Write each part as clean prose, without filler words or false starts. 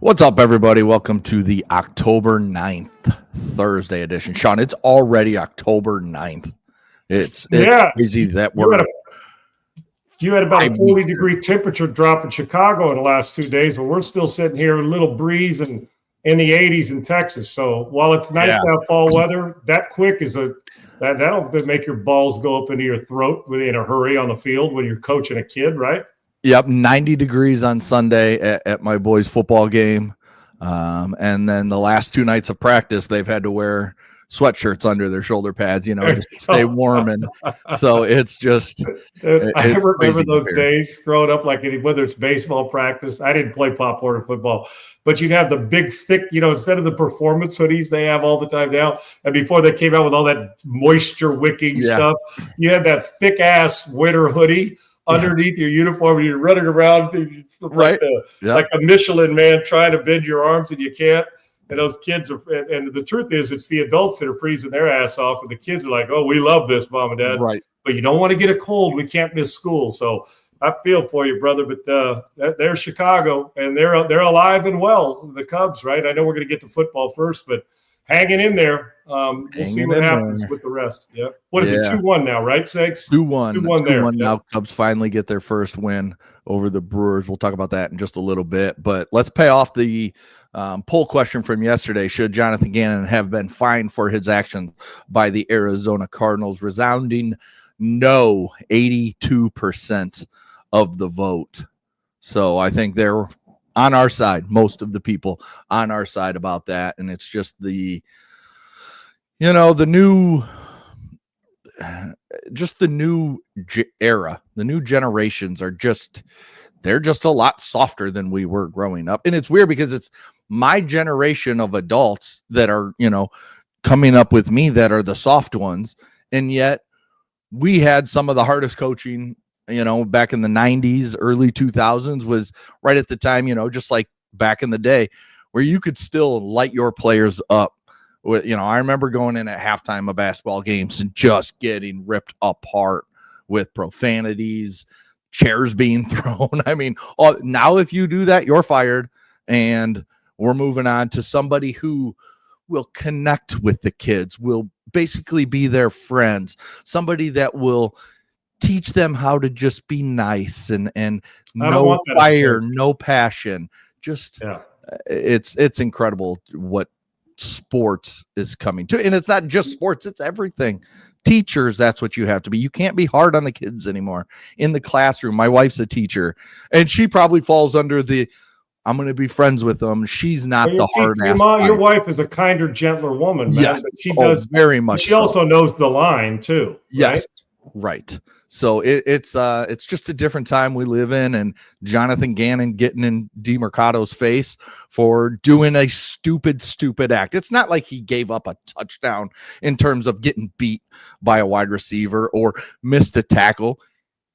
What's up, everybody? Welcome to the October 9th, Thursday edition. Sean, it's already October 9th. It's crazy that you had about a 40-degree temperature drop in Chicago in the last 2 days, but we're still sitting here with a little breeze and in the 80s in Texas. So while it's nice to have fall weather, that quick is that'll make your balls go up into your throat in a hurry on the field when you're coaching a kid, right? Yep, 90 degrees on Sunday at my boys' football game. And then the last 2 nights of practice, they've had to wear sweatshirts under their shoulder pads, just to stay warm. And so it's just I remember those days growing up, like whether it's baseball practice. I didn't play Pop Warner football, but you'd have the big, thick, instead of the performance hoodies they have all the time now. And before they came out with all that moisture wicking stuff, you had that thick ass winter hoodie underneath your uniform, and you're running around like a Michelin man trying to bend your arms, and you can't. And those kids are, and the truth is, it's the adults that are freezing their ass off, and the kids are like, "Oh, we love this, Mom and Dad." Right. But you don't want to get a cold. We can't miss school. So I feel for you, brother. But they're Chicago, and they're alive and well. The Cubs, right? I know we're going to get to football first, but hanging in there. We'll see what happens with the rest. Yeah. What is it? 2-1 now, right, Segs? 2-1. 2-1 there. 2-1 now. Cubs finally get their first win over the Brewers. We'll talk about that in just a little bit. But let's pay off the poll question from yesterday. Should Jonathan Gannon have been fined for his actions by the Arizona Cardinals? Resounding no, 82% of the vote. So I think they're on our side, most of the people on our side about that. And it's just the new era, the new generations they're just a lot softer than we were growing up. And it's weird because it's my generation of adults that are, coming up with me that are the soft ones. And yet we had some of the hardest coaching, back in the 90s, early 2000s was right at the time, just like back in the day where you could still light your players up. I remember going in at halftime of basketball games and just getting ripped apart with profanities, chairs being thrown. I mean, now if you do that, you're fired. And we're moving on to somebody who will connect with the kids, will basically be their friends, somebody that will teach them how to just be nice and no fire, no passion. Just it's incredible what sports is coming to. And it's not just sports, it's everything. Teachers, that's what you have to be. You can't be hard on the kids anymore in the classroom. My wife's a teacher, and she probably falls under the I'm going to be friends with them. She's not the hard ass. Your wife is a kinder, gentler woman, man. Yes, she does very much. She also knows the line too. Yes, right. So it's just a different time we live in, and Jonathan Gannon getting in DeMercado's face for doing a stupid act. It's not like he gave up a touchdown in terms of getting beat by a wide receiver or missed a tackle.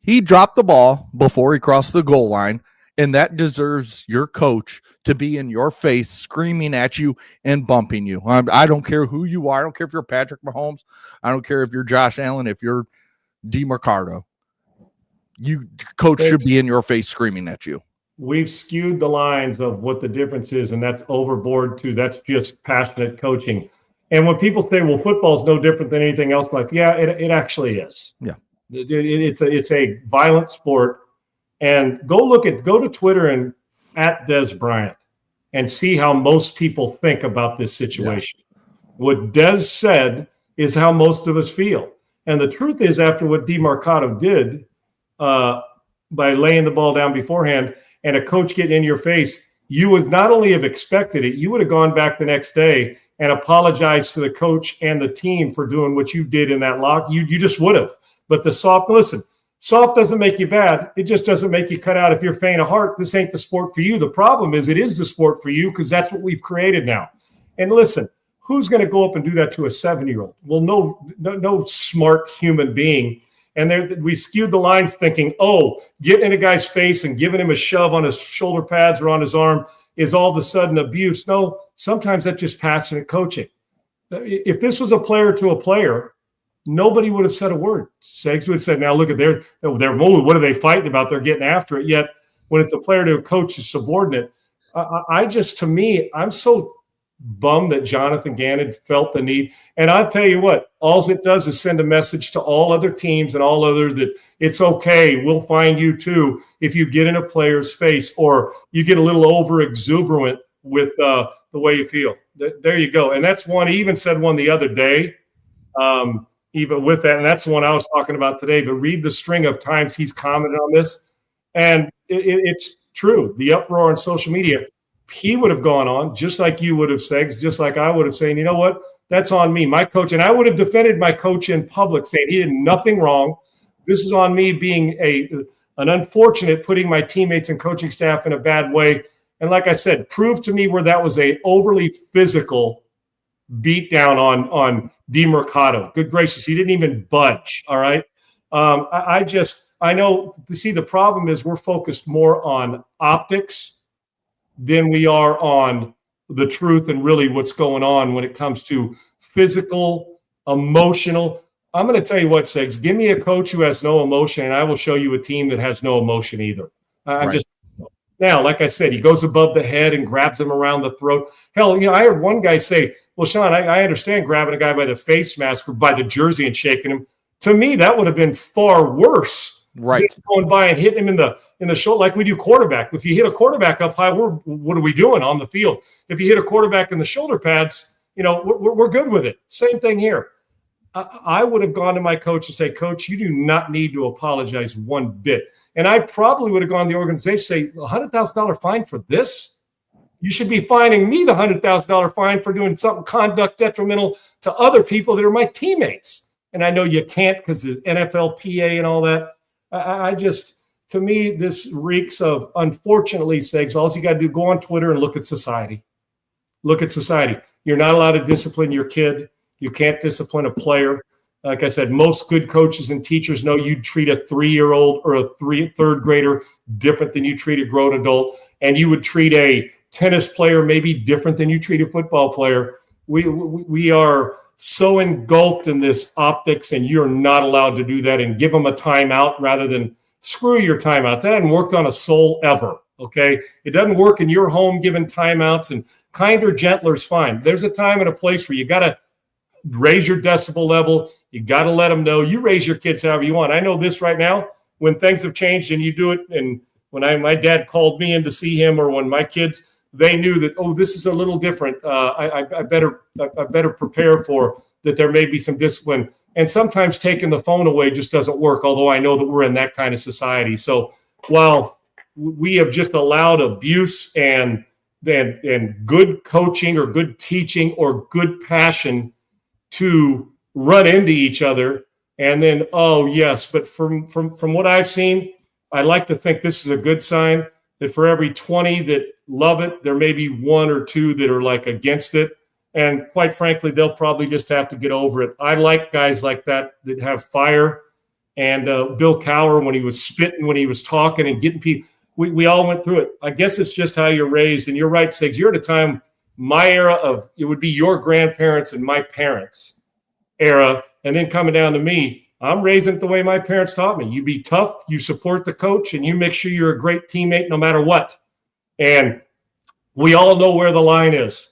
He dropped the ball before he crossed the goal line, and that deserves your coach to be in your face, screaming at you and bumping you. I don't care who you are. I don't care if you're Patrick Mahomes. I don't care if you're Josh Allen, if you're DeMercado. Coach should be in your face screaming at you. We've skewed the lines of what the difference is, and that's overboard too. That's just passionate coaching. And when people say, well, football's no different than anything else, like, yeah, it actually is. Yeah. It's a violent sport. And go to Twitter and at Des Bryant and see how most people think about this situation. Yes. What Des said is how most of us feel. And the truth is, after what DeMercado did by laying the ball down beforehand and a coach getting in your face, you would not only have expected it, you would have gone back the next day and apologized to the coach and the team for doing what you did in that lock. You just would have. But the soft doesn't make you bad. It just doesn't make you cut out if you're faint of heart. This ain't the sport for you. The problem is it is the sport for you because that's what we've created now. And listen, who's going to go up and do that to a 7-year-old? Well, no smart human being. And we skewed the lines thinking, getting in a guy's face and giving him a shove on his shoulder pads or on his arm is all of a sudden abuse. No, sometimes that's just passionate coaching. If this was a player to a player, nobody would have said a word. Segs would have said, now look at their mood. What are they fighting about? They're getting after it. Yet when it's a player to a coach, a subordinate, I just, to me, I'm so bummed that Jonathan Gannon felt the need. And I'll tell you what, all it does is send a message to all other teams and all others that it's okay. We'll find you too if you get in a player's face or you get a little over exuberant with the way you feel. There you go. And that's one. He even said one the other day, even with that. And that's the one I was talking about today. But read the string of times he's commented on this. And it's true. The uproar on social media. He would have gone on, just like you would have said, just like I would have said, you know what? That's on me, my coach. And I would have defended my coach in public, saying he did nothing wrong. This is on me being an unfortunate, putting my teammates and coaching staff in a bad way. And like I said, prove to me where that was a overly physical beat down on DeMercado. Good gracious, he didn't even budge, all right? I know, see, the problem is we're focused more on optics than we are on the truth and really what's going on when it comes to physical, emotional. I'm going to tell you what, Segs, give me a coach who has no emotion, and I will show you a team that has no emotion either. Now, like I said, he goes above the head and grabs him around the throat. Hell, I heard one guy say, well, Sean, I understand grabbing a guy by the face mask or by the jersey and shaking him. To me, that would have been far worse. Right. Going by and hitting him in the shoulder like we do quarterback. If you hit a quarterback up high, what are we doing on the field? If you hit a quarterback in the shoulder pads, we're good with it. Same thing here. I would have gone to my coach and say, Coach, you do not need to apologize one bit. And I probably would have gone to the organization and say, $100,000 fine for this? You should be fining me the $100,000 fine for doing something conduct detrimental to other people that are my teammates. And I know you can't because the NFLPA and all that. To me, this reeks of, unfortunately, Segs, all you got to do, go on Twitter and look at society. Look at society. You're not allowed to discipline your kid. You can't discipline a player. Like I said, most good coaches and teachers know you treat a 3-year-old or a third grader different than you treat a grown adult. And you would treat a tennis player maybe different than you treat a football player. We are so engulfed in this optics, and you're not allowed to do that and give them a timeout rather than screw your timeout. That hasn't worked on a soul ever, okay? It doesn't work in your home giving timeouts, and kinder, gentler is fine. There's a time and a place where you got to raise your decibel level. You got to let them know. You raise your kids however you want. I know this right now, when things have changed and you do it, and when my dad called me in to see him, or when my kids – they knew that, this is a little different. I better prepare for that. There may be some discipline, and sometimes taking the phone away just doesn't work. Although I know that we're in that kind of society. So while we have just allowed abuse and good coaching or good teaching or good passion to run into each other, and then but from what I've seen, I like to think this is a good sign. That for every 20 that love it, there may be 1 or 2 that are like against it. And quite frankly, they'll probably just have to get over it. I like guys like that have fire. And Bill Cowher, when he was spitting, when he was talking and getting people, we all went through it. I guess it's just how you're raised. And you're right, Sigs, you're at a time, my era of, it would be your grandparents and my parents' era. And then coming down to me, I'm raising it the way my parents taught me. You be tough, you support the coach, and you make sure you're a great teammate no matter what. And we all know where the line is.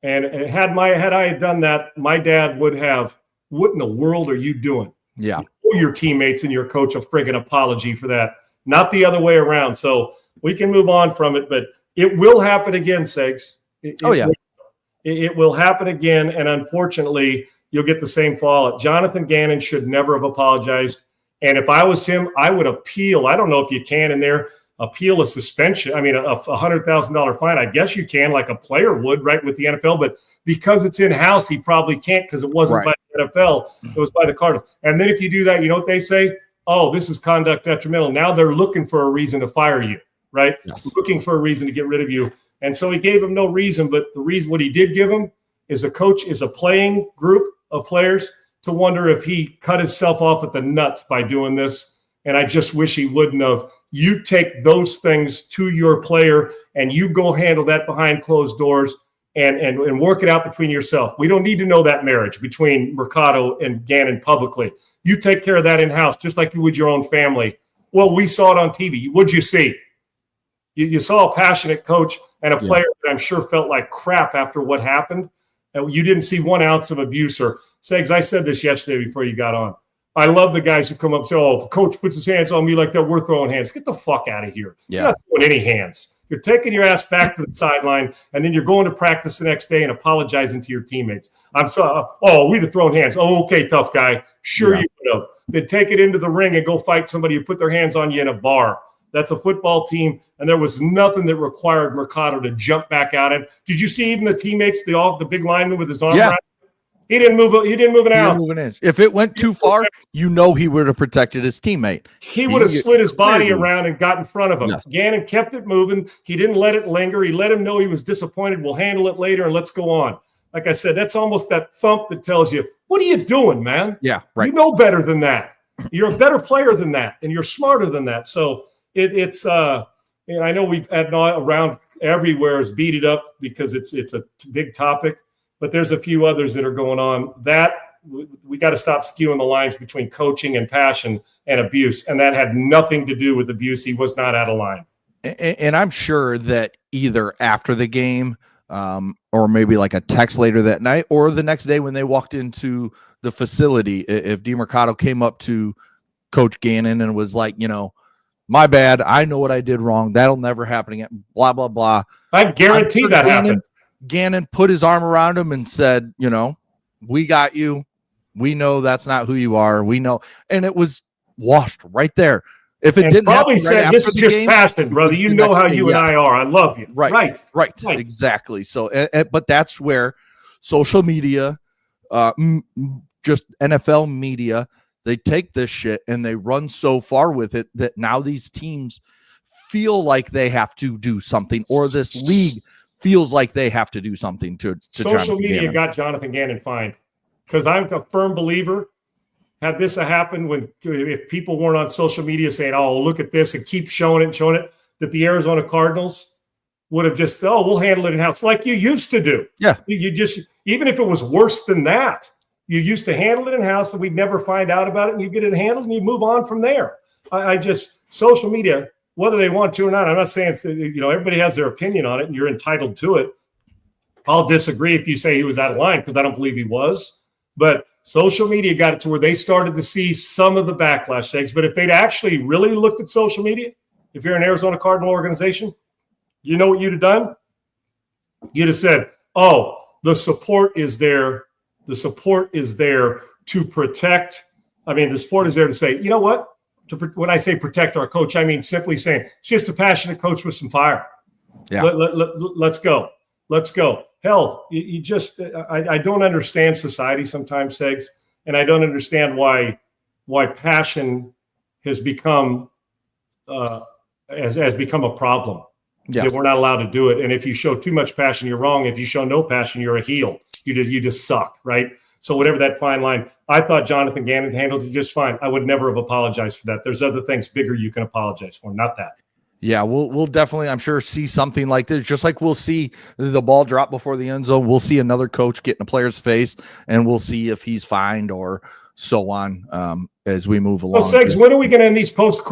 And had I done that, my dad would have, what in the world are you doing? Yeah. You owe your teammates and your coach a friggin' apology for that, not the other way around. So we can move on from it, but it will happen again, Segs. It will happen again, and unfortunately, you'll get the same fallout. Jonathan Gannon should never have apologized. And if I was him, I would appeal. I don't know if you can in there appeal a suspension. I mean, a $100,000 fine. I guess you can, like a player would, right, with the NFL. But because it's in-house, he probably can't because it wasn't by the NFL. It was by the Cardinals. And then if you do that, you know what they say? Oh, this is conduct detrimental. Now they're looking for a reason to fire you, right? Yes. Looking for a reason to get rid of you. And so he gave him no reason. But the reason what he did give him is a playing group of players to wonder if he cut himself off at the nuts by doing this. And I just wish he wouldn't have. You take those things to your player and you go handle that behind closed doors and work it out between yourself. We don't need to know that marriage between Mercado and Gannon publicly. You take care of that in-house just like you would your own family. Well, we saw it on TV. What'd you see? You saw a passionate coach and a player that I'm sure felt like crap after what happened. And you didn't see 1 ounce of abuse. Or Segs, I said this yesterday before you got on. I love the guys who come up and say, oh, if the coach puts his hands on me like that, we're throwing hands. Get the fuck out of here. Yeah. You're not throwing any hands. You're taking your ass back to the sideline, and then you're going to practice the next day and apologizing to your teammates. I'm sorry. Oh, we'd have thrown hands. Oh, okay, tough guy. Sure, you would have. Then take it into the ring and go fight somebody who put their hands on you in a bar. That's a football team, and there was nothing that required Mercado to jump back at him. Did you see even the teammates, the big lineman with his arm around? He didn't move an ounce. If it went too far, he would have protected his teammate. He would have slid his body around and got in front of him. Yes. Gannon kept it moving. He didn't let it linger. He let him know he was disappointed. We'll handle it later, and let's go on. Like I said, that's almost that thump that tells you, what are you doing, man? Yeah, right. You know better than that. You're a better player than that, and you're smarter than that. So it's I know we've had around everywhere is beat it up because it's a big topic. But there's a few others that are going on that we got to stop skewing the lines between coaching and passion and abuse. And that had nothing to do with abuse. He was not out of line. And I'm sure that either after the game or maybe like a text later that night or the next day when they walked into the facility, if DeMercado came up to Coach Gannon and was like, my bad, I know what I did wrong. That'll never happen again, blah, blah, blah. I guarantee that happened. Gannon put his arm around him and said, we got you. We know that's not who you are. We know. And it was washed right there. If it didn't probably happen right said, this is just game, passion, brother. You know how you and I are. I love you. Right. Exactly. So, but that's where social media, just NFL media, they take this shit and they run so far with it that now these teams feel like they have to do something, or this league feels like they have to do something to social media got Jonathan Gannon fined, because I'm a firm believer. Had this happened if people weren't on social media saying, "Oh, look at this," and keep showing it, that the Arizona Cardinals would have just, we'll handle it in house like you used to do. Yeah, you just, even if it was worse than that, you used to handle it in house, and we'd never find out about it, and you get it handled, and you move on from there. I just social media, whether they want to or not. I'm not saying everybody has their opinion on it, and you're entitled to it. I'll disagree if you say he was out of line, because I don't believe he was. But social media got it to where they started to see some of the backlash things. But if they'd actually really looked at social media, if you're an Arizona Cardinal organization, you know what you'd have done? You'd have said, "Oh, the support is there. The support is there to protect." I mean, the support is there to say, you know what? When I say protect our coach, I mean simply saying it's just a passionate coach with some fire. Yeah. Let's go. Let's go. Hell, you just I don't understand society sometimes, Segs, and I don't understand why passion has become has become a problem. Yeah. That we're not allowed to do it. And if you show too much passion, you're wrong. If you show no passion, you're a heel. You just suck, right? So whatever that fine line, I thought Jonathan Gannon handled it just fine. I would never have apologized for that. There's other things bigger you can apologize for, not that. Yeah, we'll definitely, I'm sure, see something like this. Just like we'll see the ball drop before the end zone, we'll see another coach get in a player's face, and we'll see if he's fined or so on as we move along. So, Segs, when are we going to end these post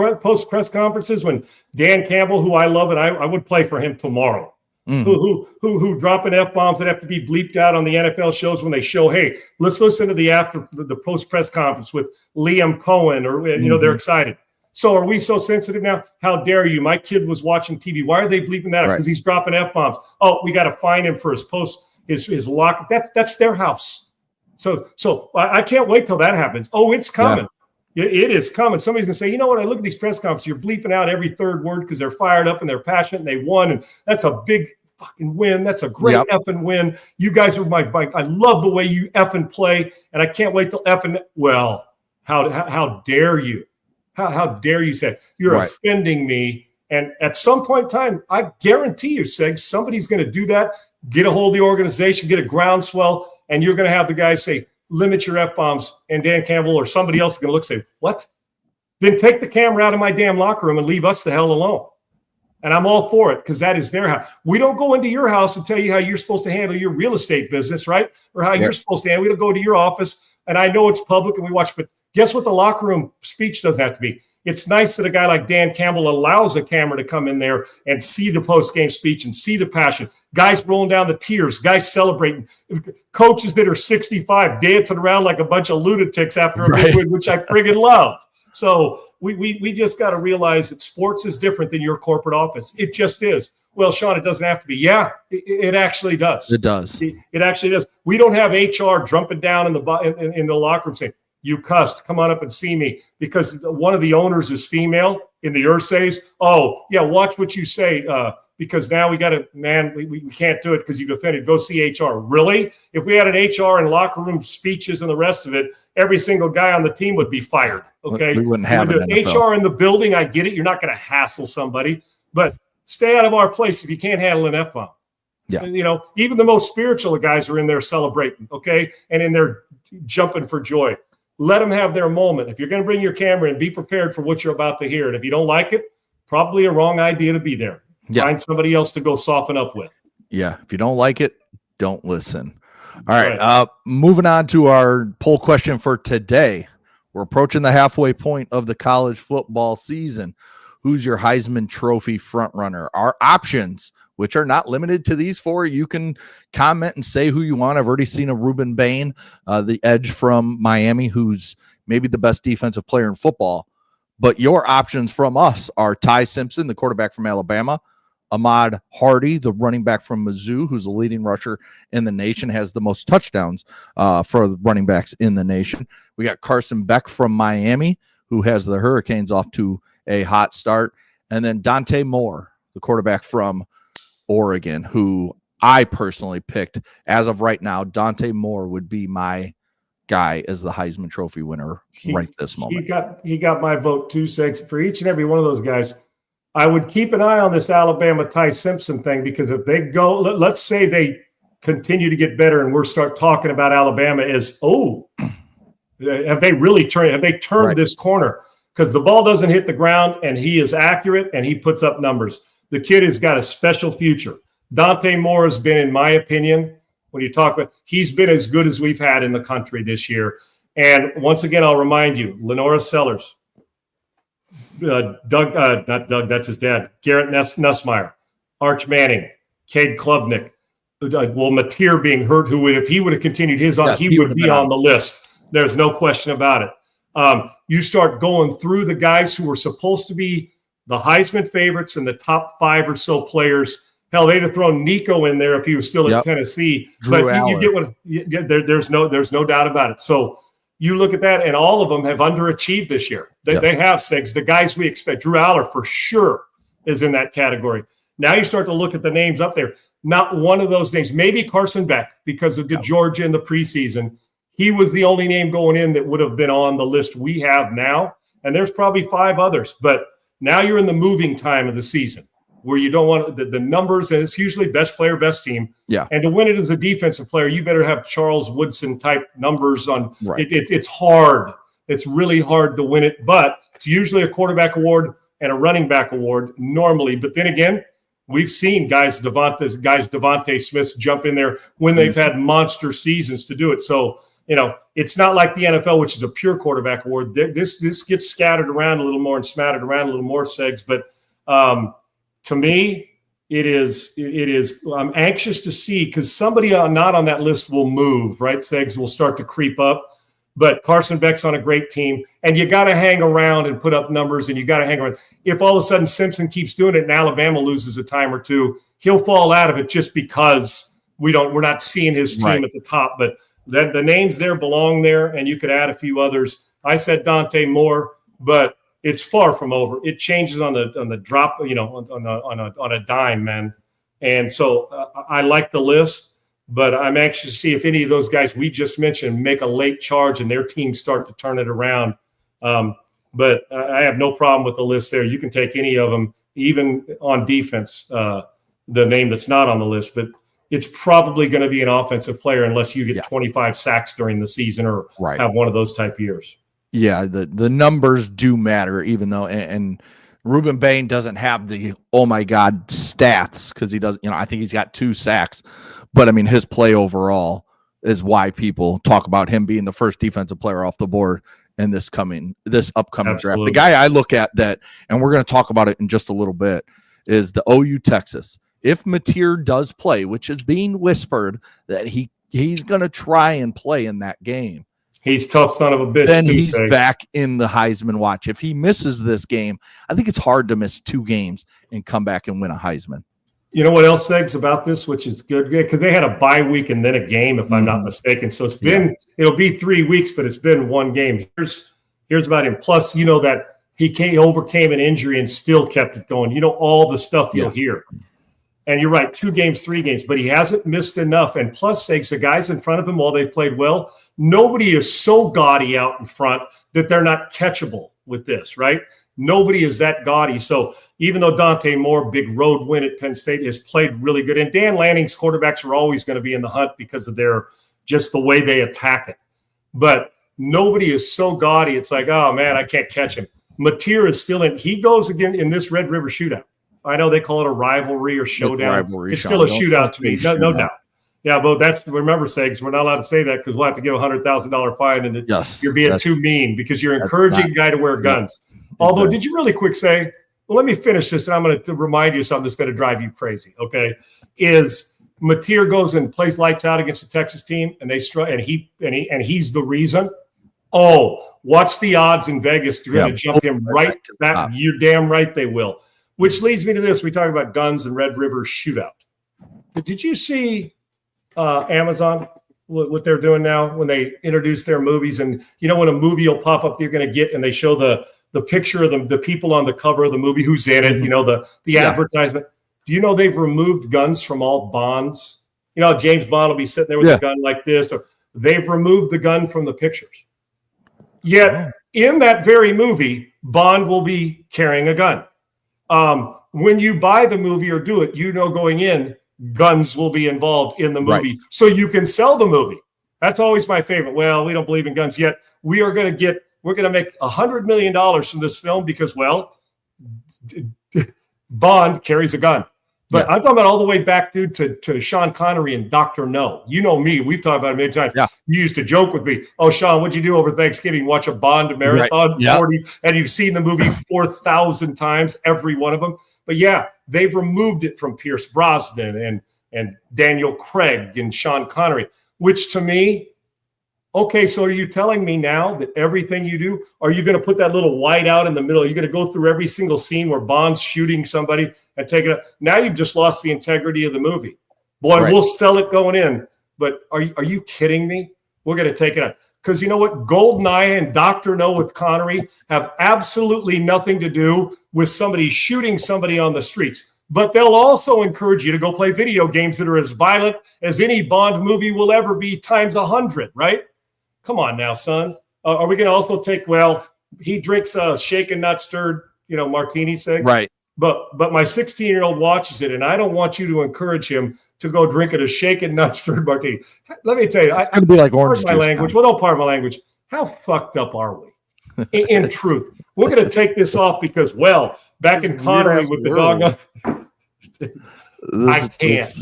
press conferences? When Dan Campbell, who I love, and I would play for him tomorrow, who dropping F-bombs that have to be bleeped out on the NFL shows when they show, hey, let's listen to the post press conference with Liam Cohen, or they're excited. So are we so sensitive now? How dare you? My kid was watching TV. Why are they bleeping that out? Because he's dropping F-bombs. Oh, we got to fine him for his lock. That's their house. So I can't wait till that happens. Oh, it's coming. Yeah. It is coming. Somebody's going to say, you know what? I look at these press conferences. You're bleeping out every third word because they're fired up and they're passionate and they won. And that's a big fucking win. That's a great effing win. You guys are my bike. I love the way you effing play. And I can't wait till effing. Well, how dare you? How dare you say you're offending me? And at some point in time, I guarantee you, Segs, somebody's going to do that, get a hold of the organization, get a groundswell, and you're going to have the guys say, limit your F-bombs, and Dan Campbell or somebody else is going to look and say, what? Then take the camera out of my damn locker room and leave us the hell alone. And I'm all for it, because that is their house. We don't go into your house and tell you how you're supposed to handle your real estate business, right? Or how you're supposed to handle it. We don't go to your office, and I know it's public and we watch, but guess what the locker room speech doesn't have to be? It's nice that a guy like Dan Campbell allows a camera to come in there and see the post-game speech and see the passion. Guys rolling down the tears, guys celebrating, coaches that are 65 dancing around like a bunch of lunatics after a big win, which I friggin' love. So we just got to realize that sports is different than your corporate office. It just is. Well, Sean, it doesn't have to be. Yeah, it actually does. It does. It actually does. We don't have HR jumping down in the locker room saying, "You cussed. Come on up and see me," because one of the owners is female in the Earth says, "Oh yeah, watch what you say." Because now we got to, man, we can't do it because you've offended. Go see HR. Really? If we had an HR and locker room speeches and the rest of it, every single guy on the team would be fired. Okay, we wouldn't have an HR in the building. I get it. You're not going to hassle somebody, but stay out of our place if you can't handle an F-bomb. Yeah, even the most spiritual of guys are in there celebrating. Okay, and in there jumping for joy. Let them have their moment. If you're going to bring your camera in, be prepared for what you're about to hear. And if you don't like it, probably a wrong idea to be there. Yeah. Find somebody else to go soften up with. Yeah. If you don't like it, don't listen. All right. Moving on to our poll question for today. We're approaching the halfway point of the college football season. Who's your Heisman Trophy frontrunner? Our options, which are not limited to these four. You can comment and say who you want. I've already seen a Ruben Bain, the edge from Miami, who's maybe the best defensive player in football. But your options from us are Ty Simpson, the quarterback from Alabama, Ahmad Hardy, the running back from Mizzou, who's the leading rusher in the nation, has the most touchdowns for the running backs in the nation. We got Carson Beck from Miami, who has the Hurricanes off to a hot start. And then Dante Moore, the quarterback from Oregon, who I personally picked. As of right now, Dante Moore would be my guy as the Heisman Trophy winner this moment. He got my vote too, Segs. For each and every one of those guys, I would keep an eye on this Alabama Ty Simpson thing, because if they go, let's say they continue to get better and we're start talking about Alabama as, have they turned this corner? Because the ball doesn't hit the ground and he is accurate and he puts up numbers. The kid has got a special future. Dante Moore has been, in my opinion, when you talk about, he's been as good as we've had in the country this year. And once again, I'll remind you, Lenora Sellers, not Doug, that's his dad, Garrett Nussmeier, Arch Manning, Cade Klubnik, Mateer being hurt, who if he would have continued his on, he would be on the list. There's no question about it. You start going through the guys who were supposed to be the Heisman favorites and the top 5 or so players. Hell, they'd have thrown Nico in there if he was still at Tennessee. Drew but you get what there's no doubt about it. So you look at that, and all of them have underachieved this year. They have, Segs. The guys we expect, Drew Aller for sure is in that category. Now you start to look at the names up there. Not one of those names. Maybe Carson Beck, because of the Georgia in the preseason. He was the only name going in that would have been on the list we have now. And there's probably 5 others. But now you're in the moving time of the season, where you don't want the numbers, and it's usually best player, best team. Yeah. And to win it as a defensive player, you better have Charles Woodson type numbers on. Right. It's hard. It's really hard to win it, but it's usually a quarterback award and a running back award normally. But then again, we've seen Devontae Smiths jump in there when they've had monster seasons to do it. So, it's not like the NFL, which is a pure quarterback award. This gets scattered around a little more and smattered around a little more, Segs. But to me, it is. I'm anxious to see, because somebody not on that list will move, right? Segs will start to creep up. But Carson Beck's on a great team, and you got to hang around and put up numbers, and you got to hang around. If all of a sudden Simpson keeps doing it and Alabama loses a time or two, he'll fall out of it just because we're not seeing his team at the top. But the names there belong there, and you could add a few others. I said Dante Moore, but it's far from over. It changes on the drop, on a dime, man. And so I like the list. But I'm anxious to see if any of those guys we just mentioned make a late charge and their teams start to turn it around. But I have no problem with the list there. You can take any of them, even on defense, the name that's not on the list. But it's probably going to be an offensive player unless you get 25 sacks during the season or have one of those type years. Yeah, the numbers do matter, even though and Ruben Bain doesn't have the, oh my God, stats, because he does, I think he's got 2 sacks. But I mean, his play overall is why people talk about him being the first defensive player off the board in this upcoming draft. Absolutely. The guy I look at that, and we're going to talk about it in just a little bit, is the OU Texas. If Mateer does play, which is being whispered that he's going to try and play in that game. He's tough son of a bitch. Then he's back in the Heisman watch. If he misses this game, I think it's hard to miss 2 games and come back and win a Heisman. You know what else, Segs, about this, which is good? Because they had a bye week and then a game, if I'm not mistaken. So it'll be 3 weeks, but it's been 1 game. Here's about him. Plus, you know that he overcame an injury and still kept it going. You know, all the stuff you'll hear. And you're right, 2 games, 3 games, but he hasn't missed enough. And plus, Segs, the guys in front of him, while they've played well, nobody is so gaudy out in front that they're not catchable with this, right? Nobody is that gaudy. So even though Dante Moore, big road win at Penn State, has played really good, and Dan Lanning's quarterbacks are always going to be in the hunt because of just the way they attack it. But nobody is so gaudy. It's like, oh man, I can't catch him. Mateer is still in. He goes again in this Red River shootout. I know they call it a rivalry or showdown. It's still a shootout to me, no doubt. Yeah, but remember, Segs, we're not allowed to say that because we'll have to give a $100,000 fine, and you're being too mean because you're encouraging a guy to wear guns. Although, did you really quick say, well, let me finish this, and I'm going to remind you something that's going to drive you crazy, okay? Is Mateer goes and plays lights out against the Texas team, and he's the reason. Oh, watch the odds in Vegas. They're going to jump him right back. You're damn right they will. Which leads me to this. We talk about guns and Red River shootout. Did you see Amazon, what they're doing now when they introduce their movies? And you know when a movie will pop up, you're going to get, and they show the picture of the people on the cover of the movie, who's in it, you know, the advertisement. Do you know they've removed guns from all Bonds? You know, James Bond will be sitting there with a gun like this. Or they've removed the gun from the pictures. Yet in that very movie, Bond will be carrying a gun. When you buy the movie or do it, you know going in, guns will be involved in the movie. Right. So you can sell the movie. That's always my favorite. Well, we don't believe in guns yet. We're going to make $100 million from this film because, well, Bond carries a gun. But I'm talking about all the way back, dude, to Sean Connery and Dr. No. You know me. We've talked about it many times. Yeah. You used to joke with me, oh, Sean, what'd you do over Thanksgiving? Watch a Bond marathon? Right. 40, and you've seen the movie 4,000 times, every one of them. But, yeah, they've removed it from Pierce Brosnan and Daniel Craig and Sean Connery, which to me, okay, so are you telling me now that everything you do, are you going to put that little white out in the middle? Are you going to go through every single scene where Bond's shooting somebody and take it up? Now you've just lost the integrity of the movie. Boy, right. We'll sell it going in. But are you kidding me? We're going to take it out. Because you know what? GoldenEye and Dr. No with Connery have absolutely nothing to do with somebody shooting somebody on the streets. But they'll also encourage you to go play video games that are as violent as any Bond movie will ever be times 100, right? Come on now, son. Are we going to also take, well, he drinks a shaken, not stirred, martini thing. Right. But my 16-year-old watches it, and I don't want you to encourage him to go drink it a shaken, not stirred martini. Let me tell you, it's going to be like orange juice. Language. Well, don't pardon my language. How fucked up are we? In truth, we're going to take this off because, well, back in Connery with the dog. I can't.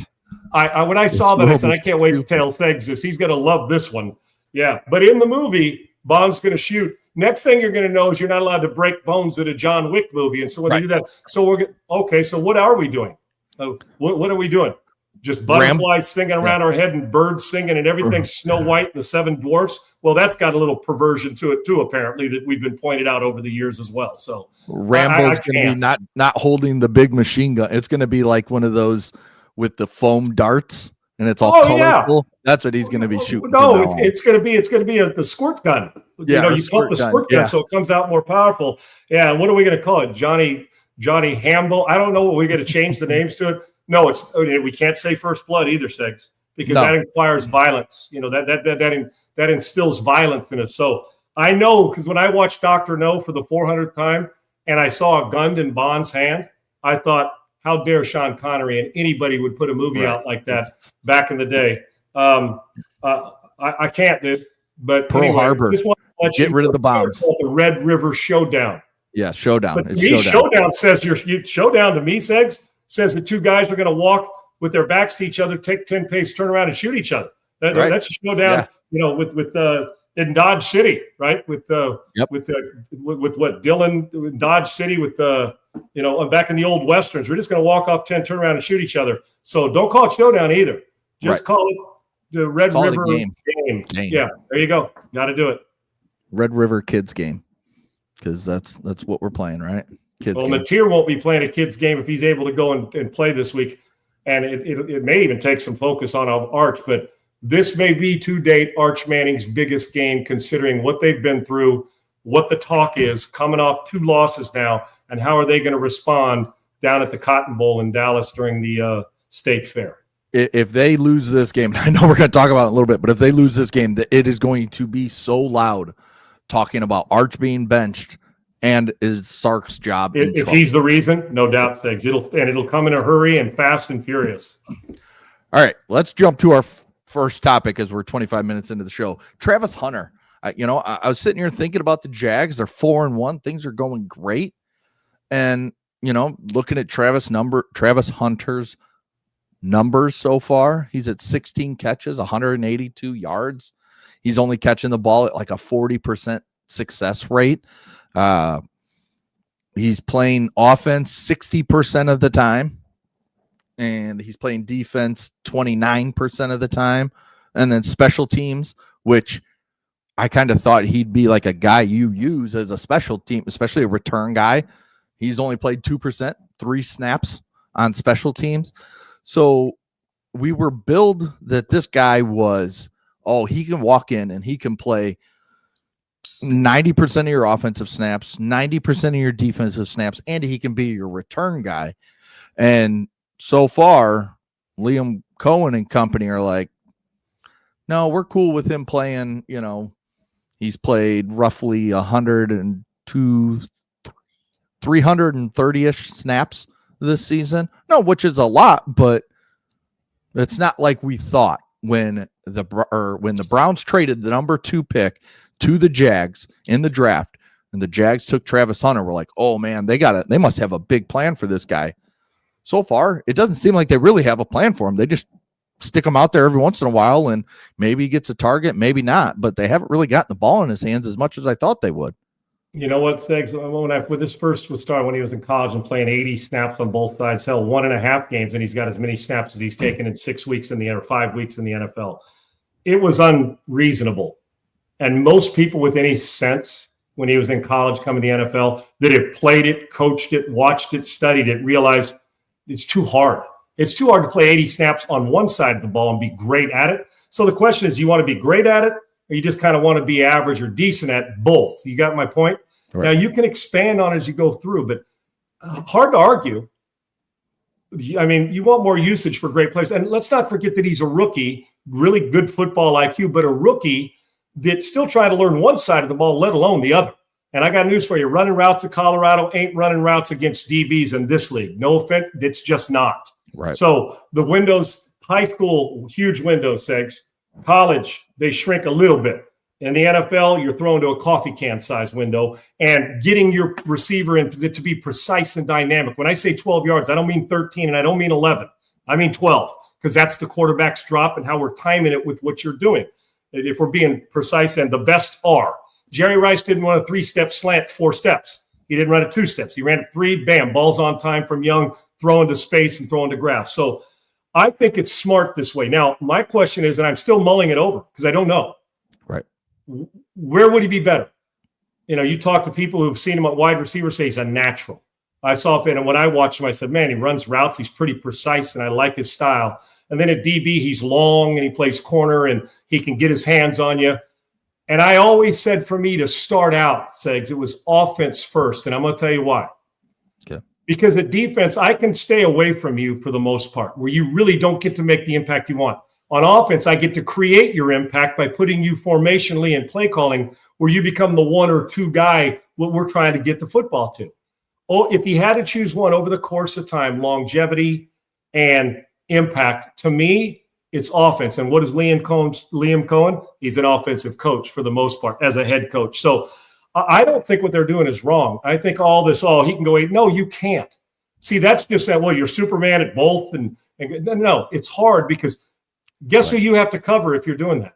When I saw that, I said, I can't wait to tell Fegs this. He's going to love this one. Yeah, but in the movie, Bond's going to shoot. Next thing you're going to know is you're not allowed to break bones at a John Wick movie. And so when they do that, so so what are we doing? What are we doing? Just butterflies singing around our head and birds singing and everything, Snow White and the Seven Dwarfs? Well, that's got a little perversion to it too, apparently, that we've been pointed out over the years as well. So Rambo's going to be not holding the big machine gun. It's going to be like one of those with the foam darts. And it's all colorful. Yeah. That's what he's going to be shooting. No, it's going to be the squirt gun. Yeah, you pump the squirt gun so it comes out more powerful. Yeah, and what are we going to call it? Johnny Hamble? I don't know. What we're going to change the names to it? No, we can't say First Blood either, Segs, because that requires violence. That instills violence in us. So I know because when I watched Dr. No for the 400th time and I saw a gun in Bond's hand, I thought, how dare Sean Connery and anybody would put a movie out like that back in the day? I can't, dude. But Pearl Harbor. Just want to get rid of the bombs. The Red River Showdown. Yeah, Showdown. But to me, Showdown says Showdown to me, Segs, says the two guys are going to walk with their backs to each other, take 10 pace, turn around and shoot each other. That's a showdown. Yeah. With in Dodge City, right? With Yep. with what Dylan in Dodge City with back in the old westerns. We're just going to walk off 10, turn around and shoot each other. So don't call it Showdown either. Just call it the Red River game. Yeah, there you go. Got to do it. Red River Kids game, because that's what we're playing, right? Kids. Well, game. Mateer won't be playing a kids game if he's able to go and play this week, and it may even take some focus on Arch, but this may be to date Arch Manning's biggest game, considering what they've been through, what the talk is, coming off 2 losses now, and how are they going to respond down at the Cotton Bowl in Dallas during the State Fair. If they lose this game, I know we're going to talk about it in a little bit, but if they lose this game, it is going to be so loud talking about Arch being benched and is Sark's job. If he's the reason, no doubt, Stiggs. It'll come in a hurry and fast and furious. All right, let's jump to our first topic as we're 25 minutes into the show. Travis Hunter. I was sitting here thinking about the Jags. They're 4-1. Things are going great. And, looking at Travis Hunter's numbers so far, he's at 16 catches, 182 yards. He's only catching the ball at like a 40% success rate. He's playing offense 60% of the time, and he's playing defense 29% of the time. And then special teams, which I kind of thought he'd be like a guy you use as a special team, especially a return guy. He's only played 2%, 3 snaps on special teams. So we were billed that this guy was, he can walk in and he can play 90% of your offensive snaps, 90% of your defensive snaps, and he can be your return guy. And so far, Liam Cohen and company are like, no, we're cool with him playing, he's played roughly 330-ish snaps this season. No, which is a lot, but it's not like we thought when the Browns traded the number 2 pick to the Jags in the draft, and the Jags took Travis Hunter. We're like, oh man, they must have a big plan for this guy. So far, it doesn't seem like they really have a plan for him. They just stick him out there every once in a while, and maybe he gets a target, maybe not, but they haven't really gotten the ball in his hands as much as I thought they would. You know what, Stiggs? When this first would start, when he was in college and playing 80 snaps on both sides, 1.5 games, and he's got as many snaps as he's taken in 6 weeks or 5 weeks in the NFL. It was unreasonable. And most people with any sense when he was in college coming to the NFL that have played it, coached it, watched it, studied it, realized it's too hard. It's too hard to play 80 snaps on one side of the ball and be great at it. So the question is, you want to be great at it, or you just kind of want to be average or decent at both? You got my point? Right. Now, you can expand on it as you go through, but hard to argue. I mean, you want more usage for great players. And let's not forget that he's a rookie, really good football IQ, but a rookie that still trying to learn one side of the ball, let alone the other. And I got news for you. Running routes at Colorado ain't running routes against DBs in this league. No offense, it's just not. Right. So the windows, high school, huge windows, Segs. College, they shrink a little bit. In the NFL, you're thrown to a coffee can size window, and getting your receiver in to be precise and dynamic. When I say 12 yards, I don't mean 13 and I don't mean 11. I mean 12, because that's the quarterback's drop and how we're timing it with what you're doing. If we're being precise, and the best are. Jerry Rice didn't run a 3-step slant 4 steps. He didn't run it 2 steps. He ran it 3, bam, balls on time from Young, throwing to space and throwing to grass. So I think it's smart this way. Now, my question is, and I'm still mulling it over because I don't know. Right. Where would he be better? You talk to people who've seen him at wide receiver, say he's a natural. I saw it, and when I watched him, I said, man, he runs routes. He's pretty precise, and I like his style. And then at DB, he's long, and he plays corner, and he can get his hands on you. And I always said for me to start out, Segs, it was offense first, and I'm going to tell you why. Okay. Because at defense, I can stay away from you for the most part, where you really don't get to make the impact you want. On offense, I get to create your impact by putting you formationally and play calling, where you become the 1 or 2 guy what we're trying to get the football to. Oh, if he had to choose one over the course of time, longevity and impact, to me, it's offense. And what is Liam Cohen? He's an offensive coach for the most part as a head coach. So I don't think what they're doing is wrong. I think all this, he can go 8. No, you can't. See, that's just that, you're Superman at both. And no, it's hard because guess who you have to cover if you're doing that?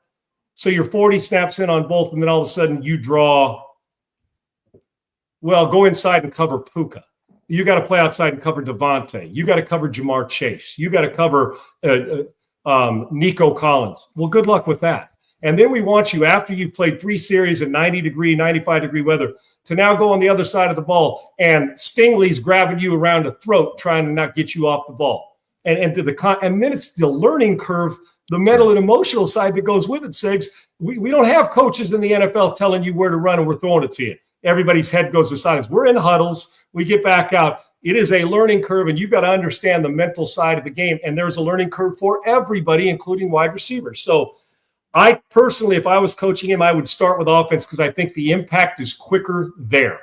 So you're 40 snaps in on both, and then all of a sudden you draw, well, go inside and cover Puka. You got to play outside and cover Devontae. You got to cover Jamar Chase. You got to cover Nico Collins. Well, good luck with that. And then we want you, after you've played 3 series in 90-degree, 95-degree weather, to now go on the other side of the ball, and Stingley's grabbing you around the throat, trying to not get you off the ball. And then it's the learning curve, the mental and emotional side that goes with it, Sigs. We don't have coaches in the NFL telling you where to run and we're throwing it to you. Everybody's head goes to silence. We're in huddles. We get back out. It is a learning curve, and you've got to understand the mental side of the game. And there's a learning curve for everybody, including wide receivers. So I personally, if I was coaching him, I would start with offense because I think the impact is quicker there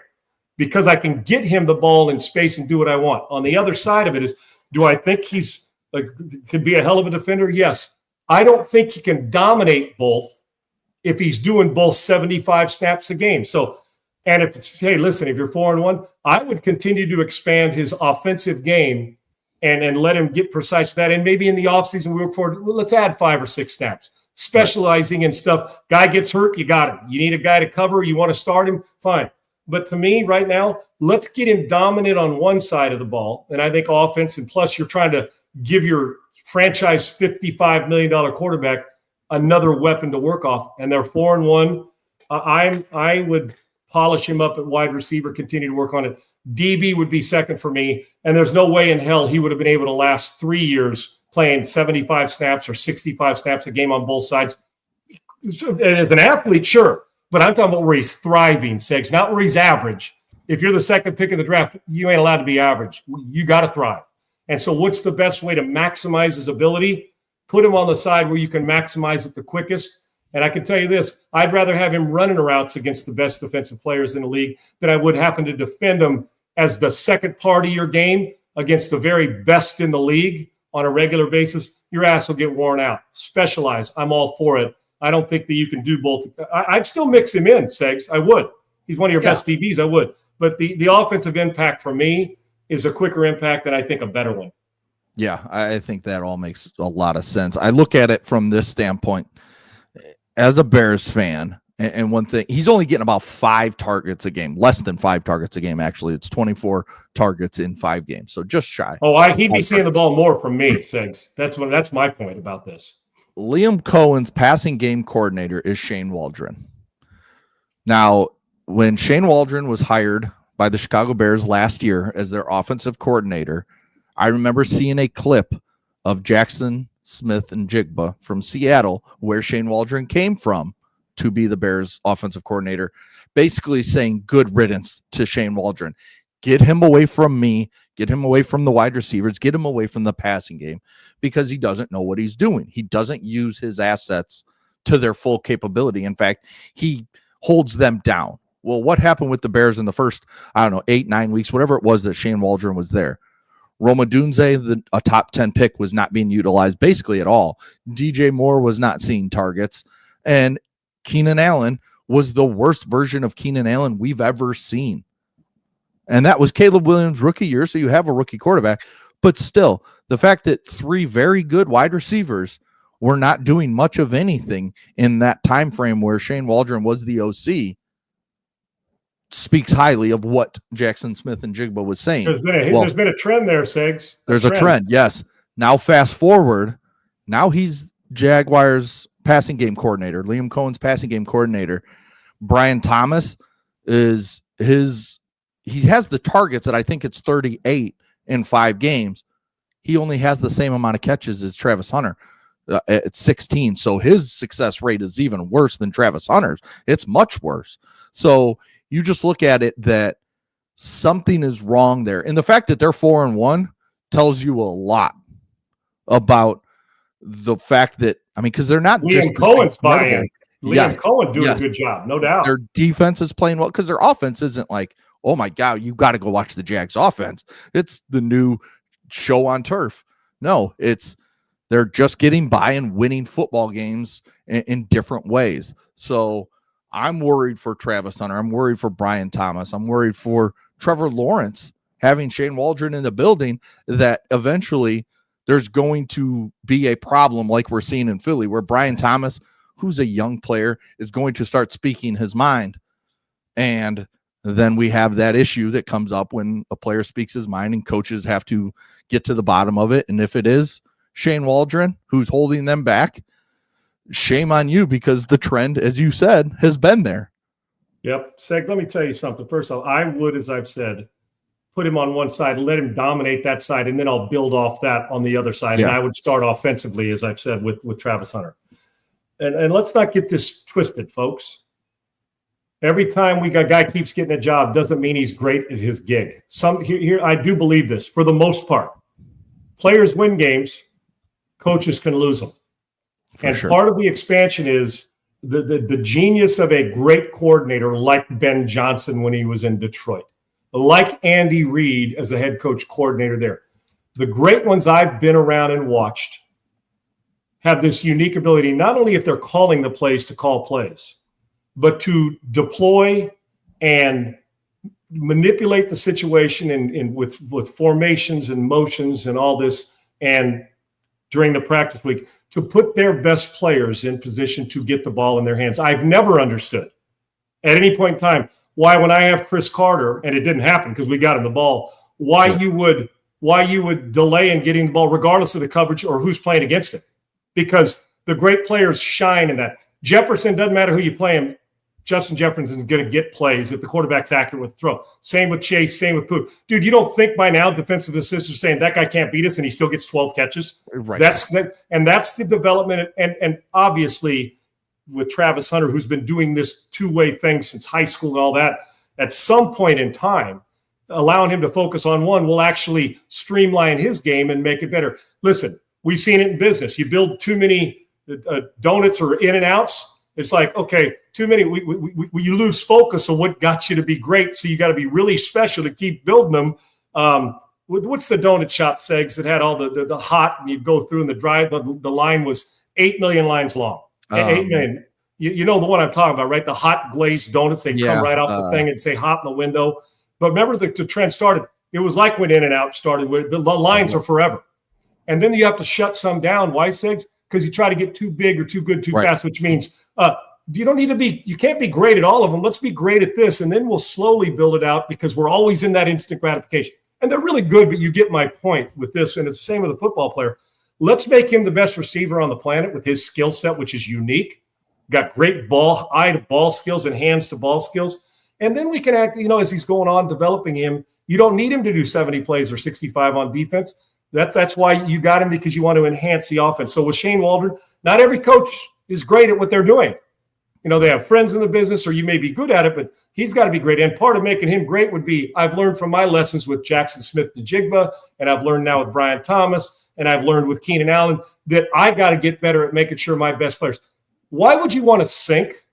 because I can get him the ball in space and do what I want. On the other side of it is, do I think he's could be a hell of a defender? Yes. I don't think he can dominate both if he's doing both 75 snaps a game. So, and if it's, hey, listen, if you're 4-1, I would continue to expand his offensive game and let him get precise with that. And maybe in the offseason, we look forward, well, let's add 5 or 6 snaps, specializing in stuff. Guy gets hurt, you got him. You need a guy to cover, you want to start him, fine. But to me, right now, let's get him dominant on one side of the ball. And I think offense, and plus you're trying to give your franchise $55 million quarterback another weapon to work off. And they're 4-1. I would polish him up at wide receiver, continue to work on it. DB would be second for me. And there's no way in hell he would have been able to last 3 years playing 75 snaps or 65 snaps a game on both sides. And as an athlete, sure. But I'm talking about where he's thriving, Segs, not where he's average. If you're the second pick of the draft, you ain't allowed to be average. You got to thrive. And so what's the best way to maximize his ability? Put him on the side where you can maximize it the quickest. And I can tell you this, I'd rather have him running routes against the best defensive players in the league than I would having to defend him as the second part of your game against the very best in the league on a regular basis. Your ass will get worn out. Specialize. I'm all for it. I don't think that you can do both. I'd still mix him in, Segs. I would. He's one of your best DBs. I would. But the offensive impact for me is a quicker impact and I think a better one. Yeah, I think that all makes a lot of sense. I look at it from this standpoint. As a Bears fan, and one thing, he's only getting about 5 targets a game, less than 5 targets a game, actually. It's 24 targets in 5 games, so just shy. Oh, he'd be seeing the ball more from me, Segs. That's my point about this. Liam Cohen's passing game coordinator is Shane Waldron. Now, when Shane Waldron was hired by the Chicago Bears last year as their offensive coordinator, I remember seeing a clip of Jackson Smith and Jigba from Seattle, where Shane Waldron came from to be the Bears offensive coordinator, basically saying good riddance to Shane Waldron. Get him away from me, get him away from the wide receivers, get him away from the passing game, because he doesn't know what he's doing. He doesn't use his assets to their full capability. In fact, he holds them down. Well, what happened with the Bears in the first, 8-9 weeks, whatever it was that Shane Waldron was there? Roma Dunze, a top 10 pick, was not being utilized basically at all. DJ Moore was not seeing targets. And Keenan Allen was the worst version of Keenan Allen we've ever seen. And that was Caleb Williams' rookie year, so you have a rookie quarterback. But still, the fact that 3 very good wide receivers were not doing much of anything in that time frame where Shane Waldron was the OC speaks highly of what Jackson Smith and Jigba was saying. There's been a trend there, Segs. There's a trend, yes. Now fast forward, now he's Jaguars passing game coordinator, Liam Cohen's passing game coordinator. Brian Thomas he has the targets that I think it's 38 in 5 games. He only has the same amount of catches as Travis Hunter at 16. So his success rate is even worse than Travis Hunter's. It's much worse. So you just look at it that something is wrong there. And the fact that they're 4-1 tells you a lot about the fact that, because they're not just Cohen's buying. Liam Cohen doing a good job, no doubt. Their defense is playing well because their offense isn't like, oh my God, you got to go watch the Jags offense. It's the new show on turf. No, they're just getting by and winning football games in different ways. So I'm worried for Travis Hunter. I'm worried for Brian Thomas. I'm worried for Trevor Lawrence having Shane Waldron in the building, that eventually there's going to be a problem like we're seeing in Philly, where Brian Thomas, who's a young player is going to start speaking his mind. And then we have that issue that comes up when a player speaks his mind and coaches have to get to the bottom of it. And if it is Shane Waldron who's holding them back, shame on you, because the trend, as you said, has been there. Yep. Seg, let me tell you something. First of all, I would, as I've said, put him on one side, let him dominate that side, and then I'll build off that on the other side. Yeah. And I would start offensively, as I've said, with Travis Hunter. And let's not get this twisted, folks. Every time a guy keeps getting a job doesn't mean he's great at his gig. Here I do believe this, for the most part. Players win games, coaches can lose them. And part of the expansion is the genius of a great coordinator like Ben Johnson when he was in Detroit, like Andy Reid as a head coach coordinator there. The great ones I've been around and watched have this unique ability, not only if they're calling the plays to call plays, but to deploy and manipulate the situation in with formations and motions and all this, and during the practice week, to put their best players in position to get the ball in their hands. I've never understood at any point in time why, when I have Chris Carter, and it didn't happen because we got him the ball, why you would delay in getting the ball regardless of the coverage or who's playing against it. Because the great players shine in that. Jefferson, doesn't matter who you play him, Justin Jefferson is going to get plays if the quarterback's accurate with the throw. Same with Chase, same with Pooh. Dude, you don't think by now defensive assistants are saying that guy can't beat us and he still gets 12 catches? Right. That's the development. And obviously with Travis Hunter, who's been doing this two-way thing since high school and all that, at some point in time, allowing him to focus on one will actually streamline his game and make it better. Listen, we've seen it in business. You build too many donuts or in and outs. It's like, okay, too many. You lose focus on what got you to be great. So you got to be really special to keep building them. What's the donut shop, Segs, that had all the hot, and you'd go through and the line was 8 million lines long. 8 million. You know the one I'm talking about, right? The hot glazed donuts. They come right off the thing and say hot in the window. But remember the trend started. It was like when In-N-Out started, where the lines are forever. And then you have to shut some down. Why, Segs? Because you try to get too big or too good too fast, which means you don't need to be, you can't be great at all of them. Let's be great at this. And then we'll slowly build it out, because we're always in that instant gratification. And they're really good, but you get my point with this. And it's the same with a football player. Let's make him the best receiver on the planet with his skill set, which is unique. Got great eye to ball skills and hands to ball skills. And then we can act, as he's going on developing him, you don't need him to do 70 plays or 65 on defense. That's why you got him, because you want to enhance the offense. So with Shane Waldron, not every coach is great at what they're doing. They have friends in the business, or you may be good at it, but he's got to be great. And part of making him great would be, I've learned from my lessons with Jackson Smith-Njigba, and I've learned now with Brian Thomas, and I've learned with Keenan Allen, that I got to get better at making sure my best players. Why would you want to sink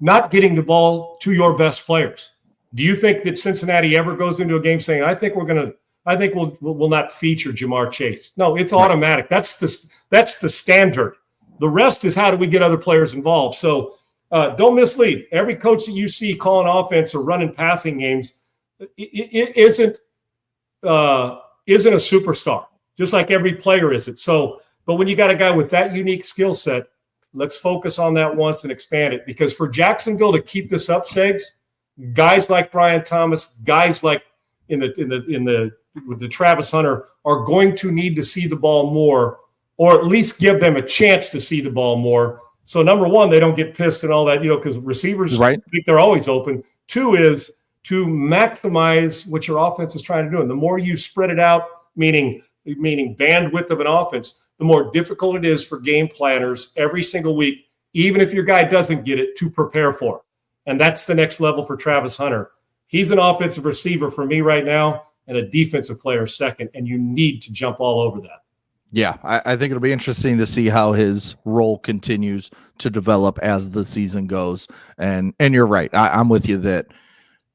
not getting the ball to your best players? Do you think that Cincinnati ever goes into a game saying, I think we'll not feature Jamar Chase? No, it's automatic. That's the standard. The rest is, how do we get other players involved? So don't mislead. Every coach that you see calling offense or running passing games it isn't a superstar, just like every player isn't. So, but when you got a guy with that unique skill set, let's focus on that once and expand it. Because for Jacksonville to keep this up, Segs, guys like Brian Thomas, guys like with the Travis Hunter are going to need to see the ball more, or at least give them a chance to see the ball more. So number one, they don't get pissed and all that, because receivers think they're always open. Two is to maximize what your offense is trying to do. And the more you spread it out, meaning bandwidth of an offense, the more difficult it is for game planners every single week, even if your guy doesn't get it, to prepare for. And that's the next level for Travis Hunter. He's an offensive receiver for me right now, and a defensive player second, and you need to jump all over that. Yeah, I think it'll be interesting to see how his role continues to develop as the season goes. And you're right. I'm with you that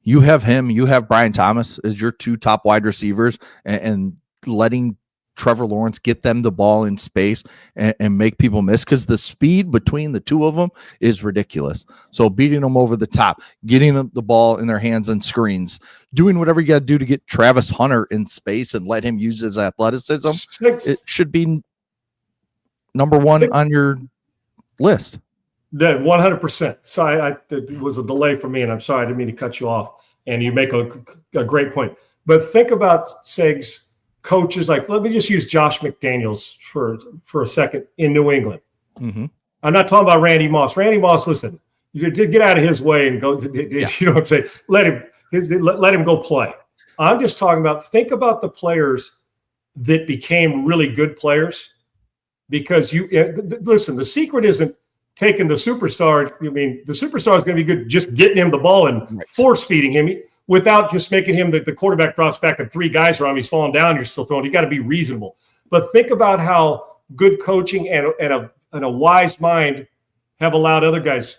you have him, you have Brian Thomas as your two top wide receivers, and letting Trevor Lawrence get them the ball in space and make people miss, because the speed between the two of them is ridiculous. So beating them over the top, getting them the ball in their hands and screens, doing whatever you got to do to get Travis Hunter in space and let him use his athleticism. It should be number one on your list. That 100%. Sorry, it was a delay for me, and I'm sorry, I didn't mean to cut you off. And you make a great point. But think about Segs coaches like, let me just use Josh McDaniels for a second in New England. Mm-hmm. I'm not talking about Randy Moss. Randy Moss, listen, you did get out of his way and go. You know what I'm saying? Let him go play. I'm just talking about, think about the players that became really good players, because listen, the secret isn't taking the superstar. I mean, the superstar is going to be good just getting him the ball and force feeding him without just making him the quarterback drops back and three guys around him. He's falling down. You're still throwing. You got to be reasonable. But think about how good coaching and a wise mind have allowed other guys,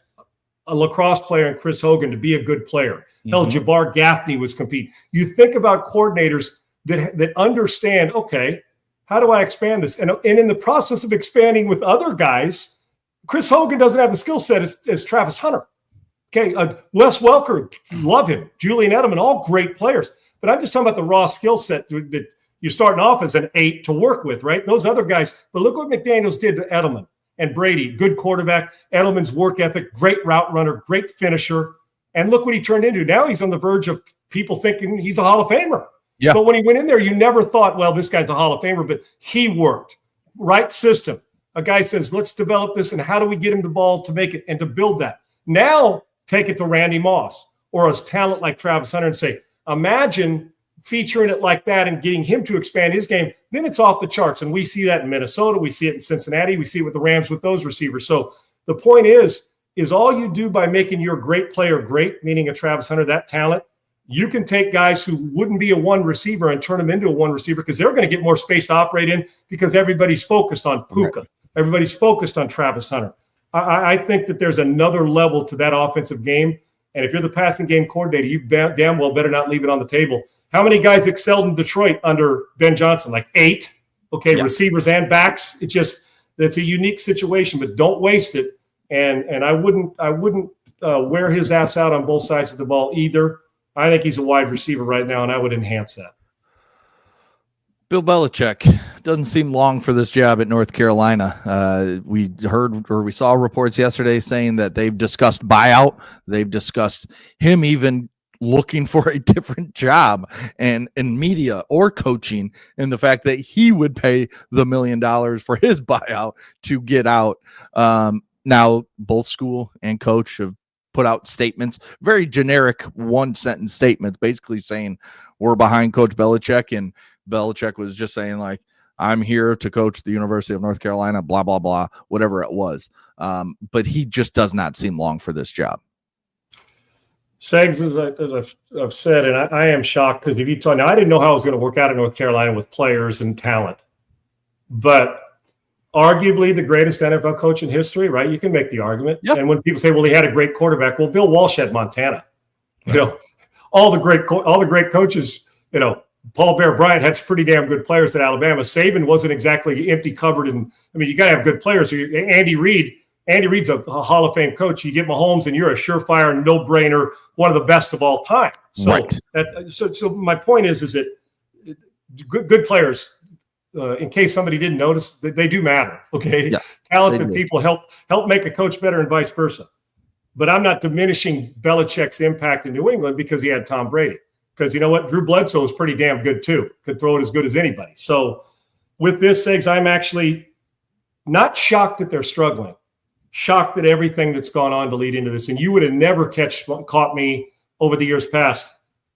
a lacrosse player and Chris Hogan, to be a good player. Hell, Jabbar Gaffney was competing. You think about coordinators that understand, okay, how do I expand this? And in the process of expanding with other guys, Chris Hogan doesn't have the skill set as Travis Hunter. Okay, Wes Welker, love him. Julian Edelman, all great players. But I'm just talking about the raw skill set that you're starting off as an 8 to work with, right? Those other guys. But look what McDaniels did to Edelman and Brady. Good quarterback. Edelman's work ethic, great route runner, great finisher. And look what he turned into. Now he's on the verge of people thinking he's a Hall of Famer. Yeah. But when he went in there, you never thought, well, this guy's a Hall of Famer, but he worked. Right system. A guy says, let's develop this, and how do we get him the ball to make it and to build that? Now take it to Randy Moss or a talent like Travis Hunter and say, imagine featuring it like that and getting him to expand his game. Then it's off the charts. And we see that in Minnesota. We see it in Cincinnati. We see it with the Rams with those receivers. So the point is all you do by making your great player great, meaning a Travis Hunter, that talent, you can take guys who wouldn't be a one receiver and turn them into a one receiver, because they're going to get more space to operate in because everybody's focused on Puka. Right. Everybody's focused on Travis Hunter. I think that there's another level to that offensive game. And if you're the passing game coordinator, you damn well better not leave it on the table. How many guys excelled in Detroit under Ben Johnson? Like 8. Okay, yeah. Receivers and backs. That's a unique situation, but don't waste it. And I wouldn't wear his ass out on both sides of the ball either. I think he's a wide receiver right now, and I would enhance that. Bill Belichick doesn't seem long for this job at North Carolina. We saw reports yesterday saying that they've discussed buyout. They've discussed him even looking for a different job and in media or coaching, and the fact that he would pay the $1 million for his buyout to get out. Now, both school and coach have put out statements, very generic one-sentence statements, basically saying we're behind Coach Belichick, and Belichick was just saying, like, I'm here to coach the University of North Carolina, blah, blah, blah, whatever it was. But he just does not seem long for this job. Segs, as I've said, and I am shocked, because if you told me, I didn't know how it was going to work out in North Carolina with players and talent. But arguably the greatest NFL coach in history, right? You can make the argument. Yep. And when people say, well, he had a great quarterback, well, Bill Walsh had Montana. Right. You know, all the great coaches, you know, Paul Bear Bryant had some pretty damn good players at Alabama. Saban wasn't exactly empty cupboard. And I mean, you got to have good players. Andy Reid's a Hall of Fame coach. You get Mahomes and you're a surefire, no-brainer, one of the best of all time. So, right. So my point is that good players, in case somebody didn't notice, they do matter. Okay, yeah, talented people help make a coach better, and vice versa. But I'm not diminishing Belichick's impact in New England because he had Tom Brady. Because you know what? Drew Bledsoe is pretty damn good too. Could throw it as good as anybody. So with this, Segs, I'm actually not shocked that they're struggling. Shocked at everything that's gone on to lead into this. And you would have never caught me over the years past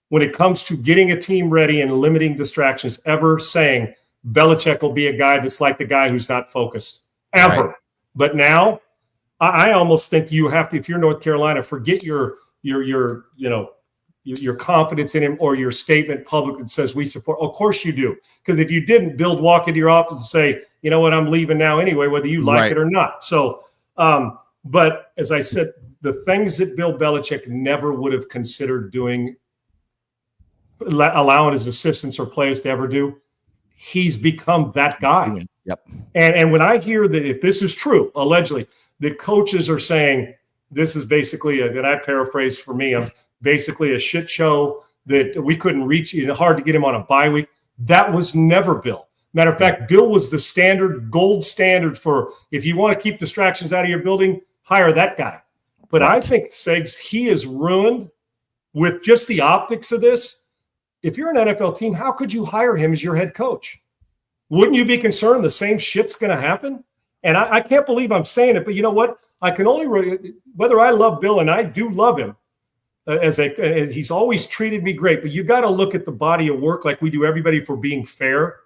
when it comes to getting a team ready and limiting distractions ever saying Belichick will be a guy that's like the guy who's not focused ever. Right. But now I almost think you have to, if you're North Carolina, forget your confidence in him or your statement public that says we support. Of course you do. Because if you didn't, Bill walk into your office and say, you know what, I'm leaving now anyway, whether you like it or not. So, but as I said, the things that Bill Belichick never would have considered doing, allowing his assistants or players to ever do, he's become that guy. Yep. And when I hear that, if this is true, allegedly, that coaches are saying this is basically, and I paraphrase for me, basically a shit show that we couldn't reach, hard to get him on a bye week. That was never Bill. Matter of fact, Bill was the gold standard for if you want to keep distractions out of your building, hire that guy. But I think, Segs, he is ruined with just the optics of this. If you're an NFL team, how could you hire him as your head coach? Wouldn't you be concerned the same shit's going to happen? And I can't believe I'm saying it, but you know what? I can only whether I love Bill, and I do love him, he's always treated me great, but you got to look at the body of work like we do everybody for being fair.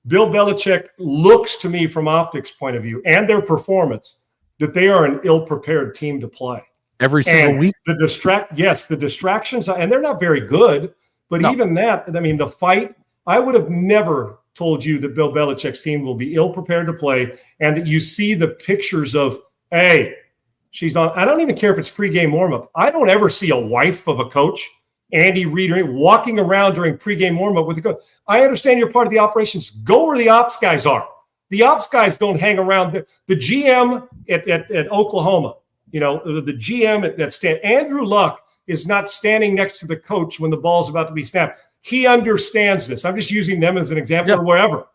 Bill Belichick looks to me from optics point of view and their performance that they are an ill-prepared team to play. Every single week. The distractions, and they're not very good, but even that, I mean, the fight, I would have never told you that Bill Belichick's team will be ill-prepared to play, and that you see the pictures of, hey, she's on. I don't even care if it's pregame warm-up. I don't ever see a wife of a coach, Andy Reid, walking around during pregame warm-up with the coach. I understand you're part of the operations. Go where the ops guys are. The ops guys don't hang around. The GM at Oklahoma, the GM at Stan, Andrew Luck is not standing next to the coach when the ball's about to be snapped. He understands this. I'm just using them as an example or wherever.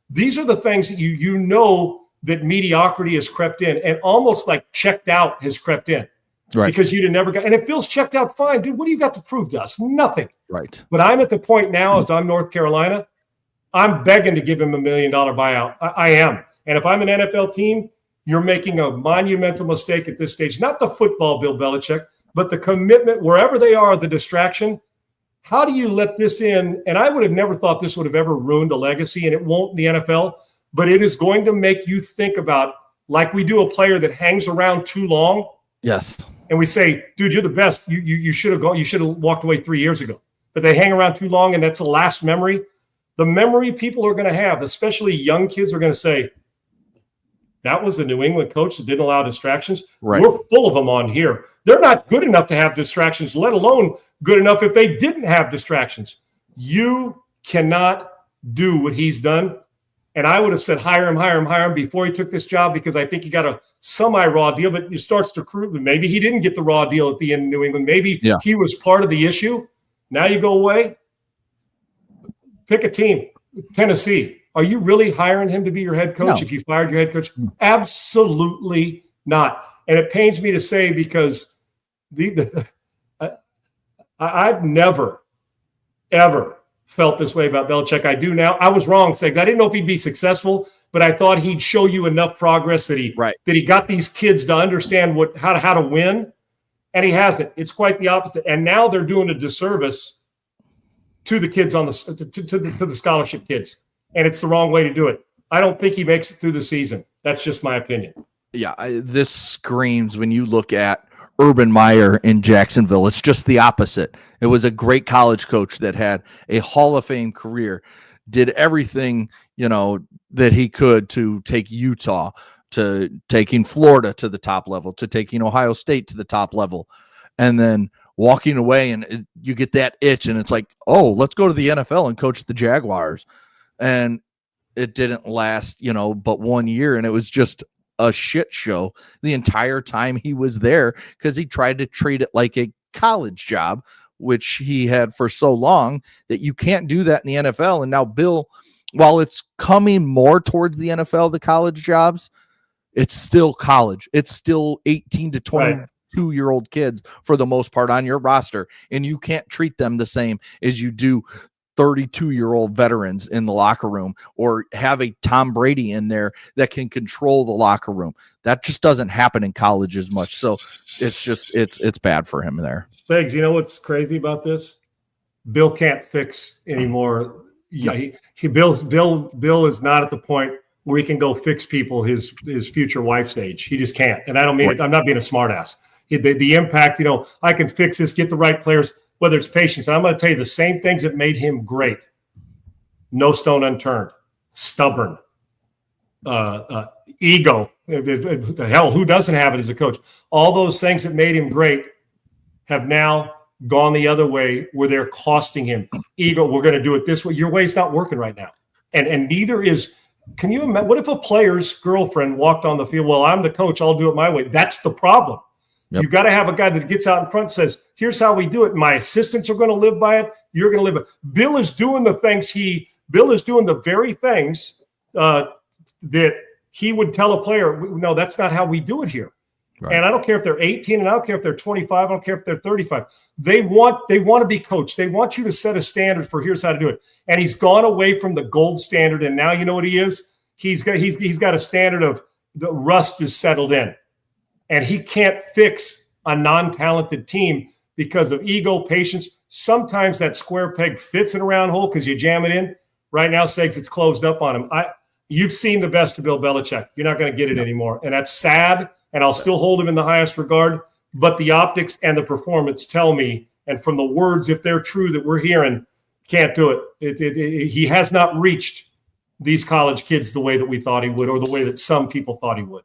These are the things that you know that mediocrity has crept in, and almost like checked out has crept in. Right. Because you'd have never got, and if Bill's checked out, fine, dude, what do you got to prove to us? Nothing. Right. But I'm at the point now, as I'm North Carolina, I'm begging to give him $1 million buyout. I am. And if I'm an NFL team, you're making a monumental mistake at this stage. Not the football, Bill Belichick, but the commitment, wherever they are, the distraction. How do you let this in? And I would have never thought this would have ever ruined a legacy, and it won't in the NFL, but it is going to make you think about, like we do a player that hangs around too long. Yes. And we say, dude, you're the best. You should have gone. You should have walked away 3 years ago. But they hang around too long, and that's the last memory. The memory people are going to have, especially young kids, are going to say, that was the New England coach that didn't allow distractions. Right. We're full of them on here. They're not good enough to have distractions, let alone good enough if they didn't have distractions. You cannot do what he's done. And I would have said, hire him before he took this job, because I think he got a semi-raw deal, but it starts to prove maybe he didn't get the raw deal at the end in New England. Maybe he was part of the issue. Now you go away. Pick a team. Tennessee. Are you really hiring him to be your head coach if you fired your head coach? Absolutely not. And it pains me to say, because I've never, ever felt this way about Belichick. I do now. I was wrong, Seg. I didn't know if he'd be successful, but I thought he'd show you enough progress that he got these kids to understand how to win, and he hasn't. It's quite the opposite. And now they're doing a disservice to the kids to the scholarship kids, and it's the wrong way to do it. I don't think he makes it through the season. That's just my opinion. Yeah, this screams when you look at Urban Meyer in Jacksonville. It's just the opposite. It was a great college coach that had a Hall of Fame career, did everything, that he could to take Utah, to taking Florida to the top level, to taking Ohio State to the top level, and then walking away, and you get that itch, and it's like, oh, let's go to the NFL and coach the Jaguars. And it didn't last, but 1 year, and it was just a shit show the entire time he was there, because he tried to treat it like a college job, which he had for so long, that you can't do that in the NFL. And now Bill, while it's coming more towards the NFL, the college jobs, it's still college. It's still 18 to 22-year-old kids for the most part on your roster, and you can't treat them the same as you do 32-year-old veterans in the locker room, or have a Tom Brady in there that can control the locker room. That just doesn't happen in college as much. So it's bad for him there. Thanks. You know what's crazy about this? Bill can't fix anymore. Yeah, Bill is not at the point where he can go fix people his future wife's age. He just can't. And I don't mean it. I'm not being a smartass. The impact, I can fix this, get the right players, whether it's patience. And I'm going to tell you the same things that made him great. No stone unturned, stubborn, ego. Hell, who doesn't have it as a coach? All those things that made him great have now gone the other way, where they're costing him. Ego, we're going to do it this way. Your way's not working right now. And neither is, can you imagine, what if a player's girlfriend walked on the field? Well, I'm the coach, I'll do it my way. That's the problem. Yep. You got to have a guy that gets out in front and says, here's how we do it. My assistants are going to live by it. You're going to live by it. Bill is doing the very things that he would tell a player, no, that's not how we do it here. Right. And I don't care if they're 18 and I don't care if they're 25. I don't care if they're 35. They want to be coached. They want you to set a standard for here's how to do it. And he's gone away from the gold standard. And now you know what he is? He's got a standard of the rust is settled in. And he can't fix a non-talented team because of ego, patience. Sometimes that square peg fits in a round hole because you jam it in. Right now, Segs, it's closed up on him. You've seen the best of Bill Belichick. You're not going to get it anymore. And that's sad. And I'll still hold him in the highest regard. But the optics and the performance tell me, and from the words, if they're true, that we're hearing, can't do it. He has not reached these college kids the way that we thought he would, or the way that some people thought he would.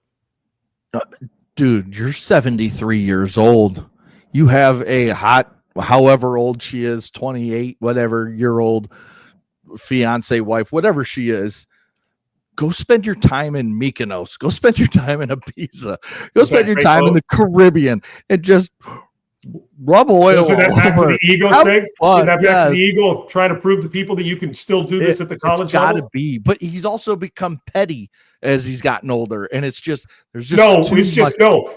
Dude, you're 73 years old. You have a hot, however old she is, 28, whatever year old fiance, wife, whatever she is. Go spend your time in Mykonos. Go spend your time in Ibiza. Go spend your time in the Caribbean and just rub oil. So that back to the ego thing? Back to the ego of trying to prove to people that you can still do this at the college level? It's got to be. But he's also become petty as he's gotten older. And it's just, there's just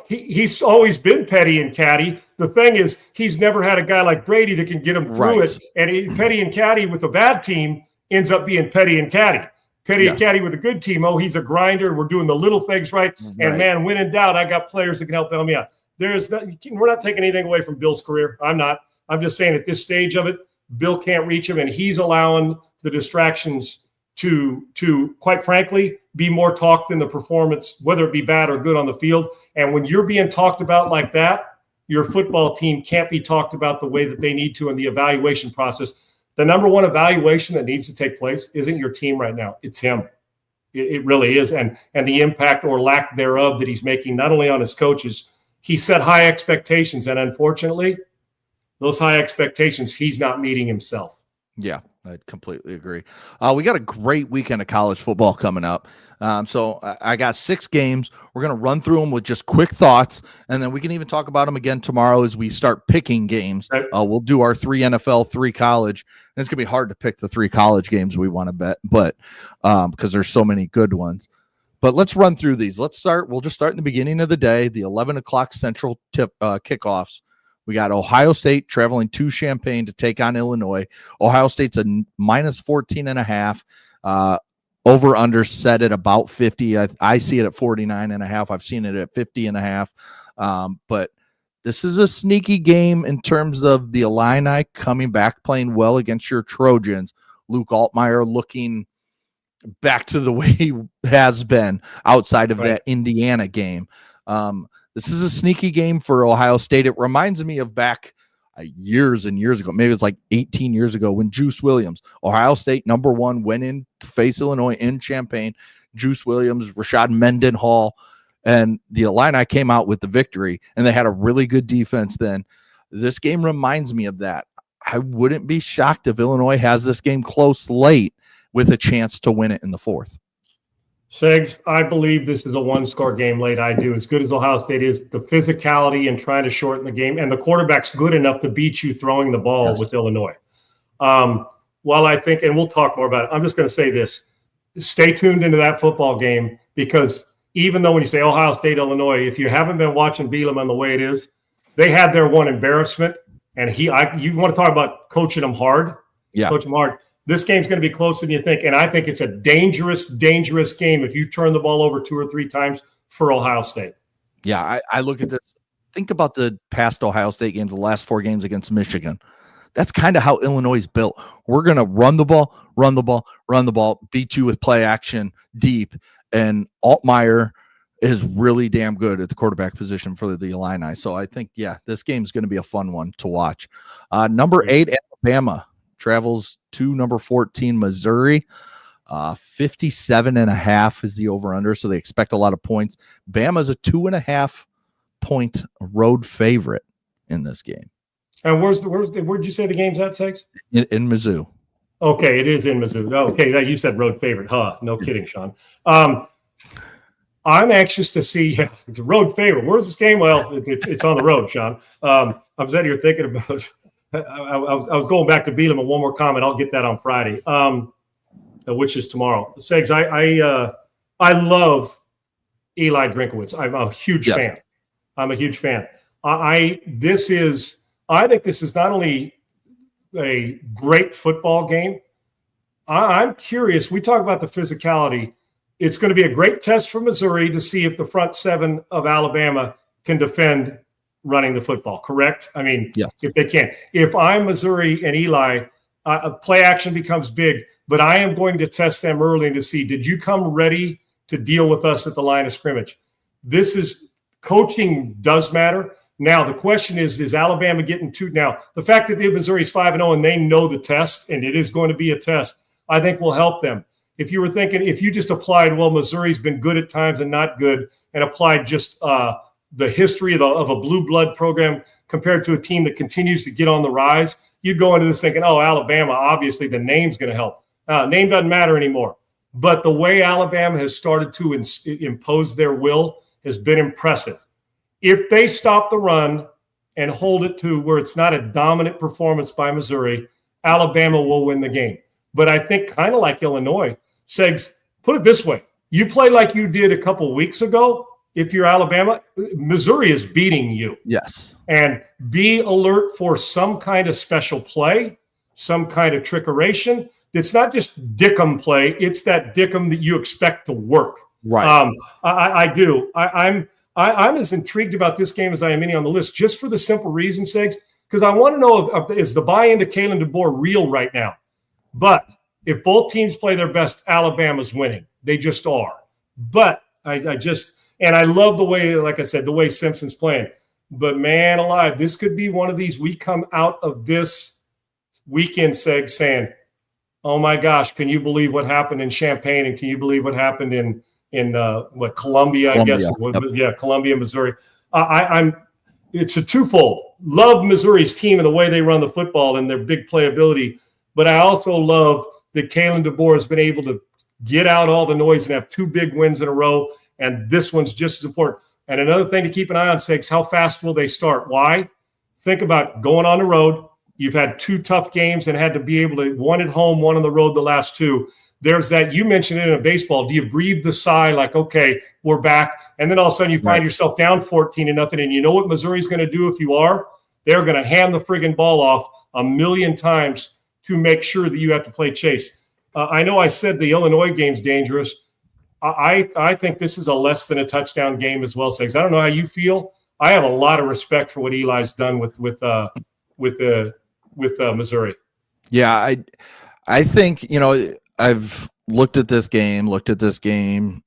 he's always been petty and catty. The thing is, he's never had a guy like Brady that can get him through it. And petty and catty with a bad team ends up being petty and catty. Petty and catty with a good team. Oh, he's a grinder. We're doing the little things right. And man, when in doubt, I got players that can help me out. We're not taking anything away from Bill's career. I'm not. I'm just saying at this stage of it, Bill can't reach him, and he's allowing the distractions to quite frankly be more talk than the performance, whether it be bad or good on the field. And when you're being talked about like that, your football team can't be talked about the way that they need to in the evaluation process. The number one evaluation that needs to take place isn't your team right now. It's him. It really is. And the impact or lack thereof that he's making, not only on his coaches, he set high expectations. And unfortunately, those high expectations, he's not meeting himself. Yeah, I completely agree. We got a great weekend of college football coming up. So I got 6 games. We're going to run through them with just quick thoughts, and then we can even talk about them again tomorrow as we start picking games. Right. We'll do our 3 NFL, 3 college. And it's going to be hard to pick the 3 college games we want to bet, but because there's so many good ones. But let's run through these. We'll just start in the beginning of the day, the 11 o'clock Central kickoffs. We got Ohio State traveling to Champaign to take on Illinois. Ohio State's a minus 14.5. Over under set at about 50. I see it at 49.5. I've seen it at 50.5. But this is a sneaky game in terms of the Illini coming back, playing well against your Trojans. Luke Altmaier looking back to the way he has been outside of that Indiana game. This is a sneaky game for Ohio State. It reminds me of back years and years ago. Maybe it's like 18 years ago when Juice Williams, Ohio State #1, went in to face Illinois in Champaign. Juice Williams, Rashad Mendenhall, and the Illini came out with the victory, and they had a really good defense then. This game reminds me of that. I wouldn't be shocked if Illinois has this game close late with a chance to win it in the 4th. Segs, I believe this is a 1-score game late. I do. As good as Ohio State is, the physicality and trying to shorten the game, and the quarterback's good enough to beat you throwing the ball with Illinois. While I think, and we'll talk more about it, I'm just going to say this. Stay tuned into that football game, because even though when you say Ohio State, Illinois, if you haven't been watching Bielema the way it is, they had their one embarrassment, and you want to talk about coaching them hard? Yeah. Coach them hard. This game's going to be closer than you think, and I think it's a dangerous, dangerous game if you turn the ball over 2 or 3 times for Ohio State. Yeah, I look at this. Think about the past Ohio State games, the last 4 games against Michigan. That's kind of how Illinois is built. We're going to run the ball, beat you with play action deep, and Altmaier is really damn good at the quarterback position for the Illini. So I think, this game's going to be a fun one to watch. Number 8, Alabama travels to number 14, Missouri. 57.5 is the over-under, so they expect a lot of points. Bama's a 2.5 point road favorite in this game. And where'd you say the game's at, Segs? In Mizzou. Okay, it is in Mizzou. Okay, you said road favorite. No kidding, Sean. I'm anxious to see the road favorite. Where's this game? Well, it's on the road, Sean. I was sitting here thinking about. I was going back to beat him. And one more comment. I'll get that on Friday, which is tomorrow. Segs, I love Eli Drinkowitz. I'm a huge fan. I'm a huge fan. I think this is not only a great football game. I'm curious. We talk about the physicality. It's going to be a great test for Missouri to see if the front seven of Alabama can defend running the football, correct? I mean, yes. If they can. If I'm Missouri and Eli, play action becomes big, but I am going to test them early to see, did you come ready to deal with us at the line of scrimmage? This is coaching does matter. Now, the question is Alabama getting two? Now, the fact that Missouri's 5-0 and they know the test, and it is going to be a test, I think will help them. If you were thinking, if you just applied, well, Missouri's been good at times and not good, and applied just the history of a blue blood program compared to a team that continues to get on the rise, you'd go into this thinking, oh, Alabama, obviously the name's going to help. Name doesn't matter anymore. But the way Alabama has started to impose their will has been impressive. If they stop the run and hold it to where it's not a dominant performance by Missouri, Alabama will win the game. But I think kind of like Illinois, Segs, put it this way. You play like you did a couple weeks ago. If you're Alabama, Missouri is beating you. Yes. And be alert for some kind of special play, some kind of trickeration. It's not just Dickum play. It's that Dickum that you expect to work. Right. I do. I'm as intrigued about this game as I am any on the list, just for the simple reason, Segs, because I want to know is the buy-in to Kalen DeBoer real right now? But if both teams play their best, Alabama's winning. They just are. But and I love the way, like I said, the way Simpson's playing. But man alive, this could be one of these. We come out of this weekend, Seg, saying, "Oh my gosh, can you believe what happened in Champaign? And can you believe what happened in Columbia? I guess. Yep. Yeah, Columbia, Missouri. It's a twofold. Love Missouri's team and the way they run the football and their big playability. But I also love that Kalen DeBoer has been able to get out all the noise and have two big wins in a row. And this one's just as important. And another thing to keep an eye on, Segs, how fast will they start? Why? Think about going on the road. You've had two tough games and had to be able to, one at home, one on the road, the last two. There's that, you mentioned it in a baseball. Do you breathe the sigh like, okay, we're back? And then all of a sudden you find yourself down 14-0. And you know what Missouri's going to do if you are? They're going to hand the friggin' ball off a million times to make sure that you have to play chase. I know I said the Illinois game's dangerous. I think this is a less than a touchdown game as well, Segs. I don't know how you feel. I have a lot of respect for what Eli's done with Missouri. Yeah, I think, I've looked at this game.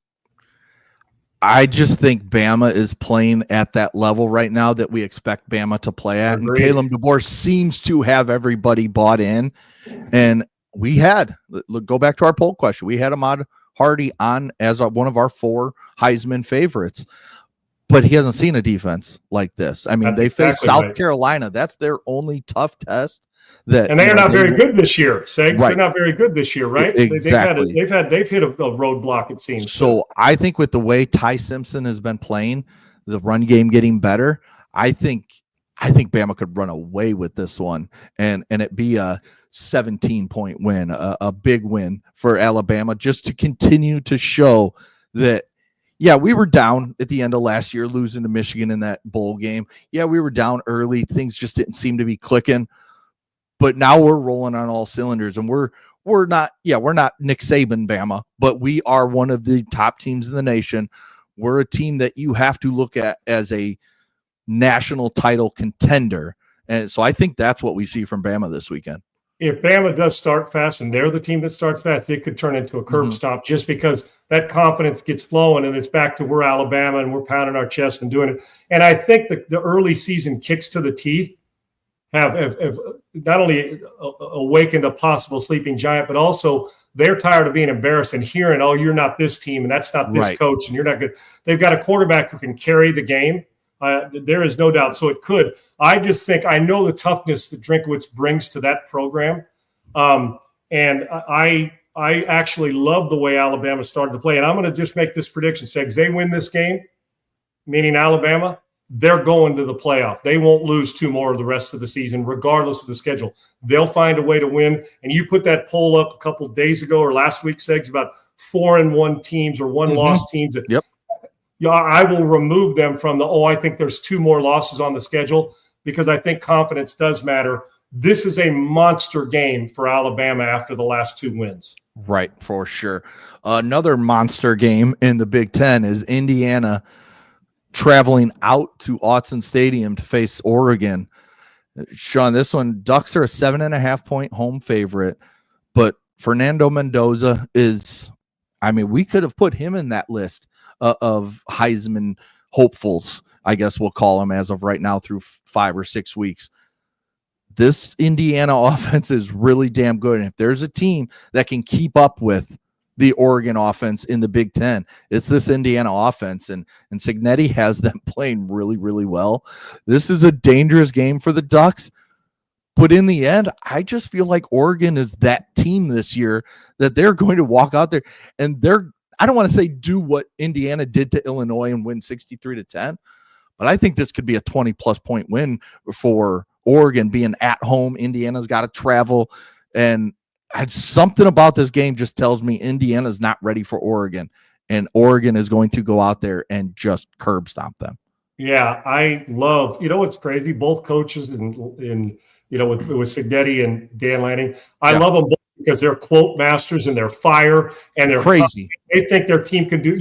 I just think Bama is playing at that level right now that we expect Bama to play at. Agreed. And Kalen DeBoer seems to have everybody bought in. And go back to our poll question. We had Ahmad Hardy on as one of our 4 Heisman favorites, but he hasn't seen a defense like this. I mean, they faced South Carolina. That's their only tough test. And they are not very good this year, Segs. Right. They're not very good this year, right? Exactly. They've hit a roadblock, it seems. So I think with the way Ty Simpson has been playing, the run game getting better, I think Bama could run away with this one and it be a 17-point win, a big win for Alabama, just to continue to show that, yeah, we were down at the end of last year, losing to Michigan in that bowl game. Yeah, we were down early. Things just didn't seem to be clicking. But now we're rolling on all cylinders, and we're not Nick Saban Bama, but we are one of the top teams in the nation. We're a team that you have to look at as a national title contender. And so I think that's what we see from Bama this weekend. If Bama does start fast and they're the team that starts fast, it could turn into a curb stomp just because that confidence gets flowing and it's back to we're Alabama and we're pounding our chest and doing it. And I think the early season kicks to the teeth have not only awakened a possible sleeping giant, but also they're tired of being embarrassed and hearing, oh, you're not this team and that's not this coach and you're not good. They've got a quarterback who can carry the game. There is no doubt. So it could. I just think I know the toughness that Drinkowitz brings to that program. And I actually love the way Alabama started to play. And I'm going to just make this prediction. Segs, they win this game, meaning Alabama, they're going to the playoff. They won't lose 2 more of the rest of the season, regardless of the schedule. They'll find a way to win. And you put that poll up a couple of days ago or last week, Segs, about 4-1 teams or 1-loss teams. Yep. I will remove them from I think there's 2 more losses on the schedule, because I think confidence does matter. This is a monster game for Alabama after the last 2 wins. Right, for sure. Another monster game in the Big Ten is Indiana traveling out to Autzen Stadium to face Oregon. Sean, this one, Ducks are a 7.5-point home favorite, but Fernando Mendoza is, we could have put him in that list of Heisman hopefuls, I guess we'll call him as of right now through 5 or 6 weeks. This Indiana offense is really damn good. And if there's a team that can keep up with the Oregon offense in the Big Ten, it's this Indiana offense. And Cignetti has them playing really, really well. This is a dangerous game for the Ducks. But in the end, I just feel like Oregon is that team this year that they're going to walk out there and I don't want to say do what Indiana did to Illinois and win 63-10, but I think this could be a 20-plus point win for Oregon being at home. Indiana's got to travel, and something about this game just tells me Indiana's not ready for Oregon, and Oregon is going to go out there and just curb stomp them. Yeah, I love, what's crazy? Both coaches with Cignetti and Dan Lanning, I love them both because they're quote masters and they're fire and they're crazy. They think their team can do,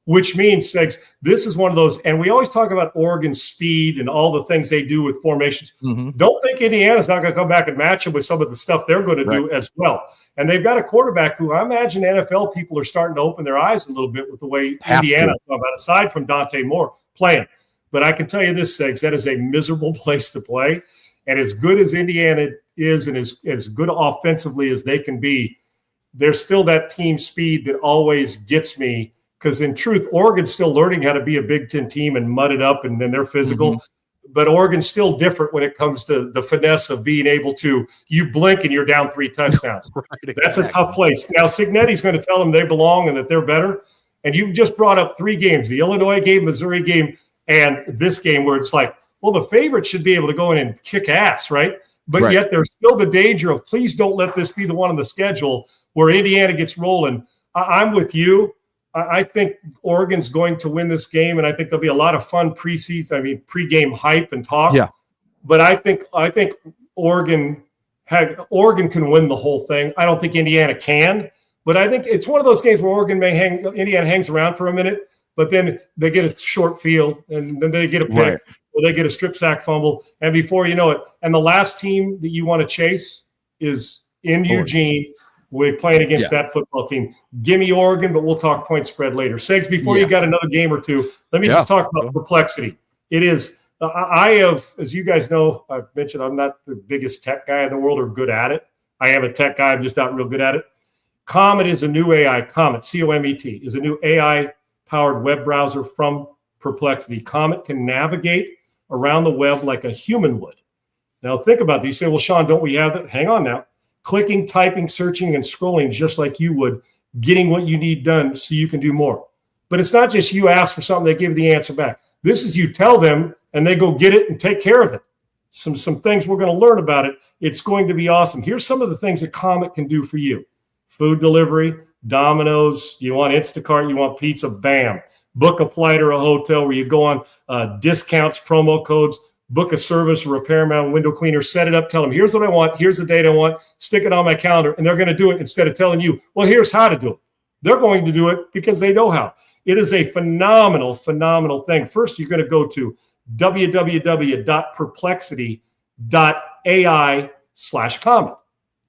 which means, Segs, this is one of those, and we always talk about Oregon's speed and all the things they do with formations. Mm-hmm. Don't think Indiana's not going to come back and match them with some of the stuff they're going to do as well. And they've got a quarterback who I imagine NFL people are starting to open their eyes a little bit with the way Indiana, aside from Dante Moore, playing. But I can tell you this, Segs, that is a miserable place to play. And as good as Indiana is and as good offensively as they can be, there's still that team speed that always gets me. Because in truth, Oregon's still learning how to be a Big Ten team and mud it up, and then they're physical. Mm-hmm. But Oregon's still different when it comes to the finesse of being able to, you blink and you're down 3 touchdowns. Right, That's a tough place. Now, Cignetti's going to tell them they belong and that they're better. And you just brought up 3 games, the Illinois game, Missouri game, and this game where it's like, well, the favorite should be able to go in and kick ass, right? But yet there's still the danger of, please don't let this be the one on the schedule where Indiana gets rolling. I'm with you. I think Oregon's going to win this game, and I think there'll be a lot of fun pregame hype and talk. Yeah. But I think Oregon can win the whole thing. I don't think Indiana can, but I think it's one of those games where Indiana hangs around for a minute, but then they get a short field, and then they get a pick, or they get a strip sack fumble, and before you know it, and the last team that you want to chase is in Eugene. We're playing against that football team. Give me Oregon, but we'll talk point spread later. Segs, before you got another game or two, let me just talk about perplexity. It is I have, as you guys know, I've mentioned I'm not the biggest tech guy in the world or good at it. I am a tech guy. I'm just not real good at it. Comet is a new AI. Comet, C-O-M-E-T, is a new AI-powered web browser from Perplexity. Comet can navigate around the web like a human would. Now, think about this. You say, well, Sean, don't we have that? Hang on now. Clicking, typing, searching, and scrolling just like you would, getting what you need done so you can do more. But it's not just you ask for something, they give you the answer back. This is you tell them, and they go get it and take care of it. Some things we're going to learn about it. It's going to be awesome. Here's some of the things that Comet can do for you. Food delivery, Domino's, you want Instacart, you want pizza, bam. Book a flight or a hotel where you go on discounts, promo codes, book a service, a repairman, window cleaner, set it up, tell them, here's what I want, here's the date I want, stick it on my calendar, and they're going to do it instead of telling you, well, here's how to do it. They're going to do it because they know how. It is a phenomenal, phenomenal thing. First, you're going to go to www.perplexity.ai/Comet.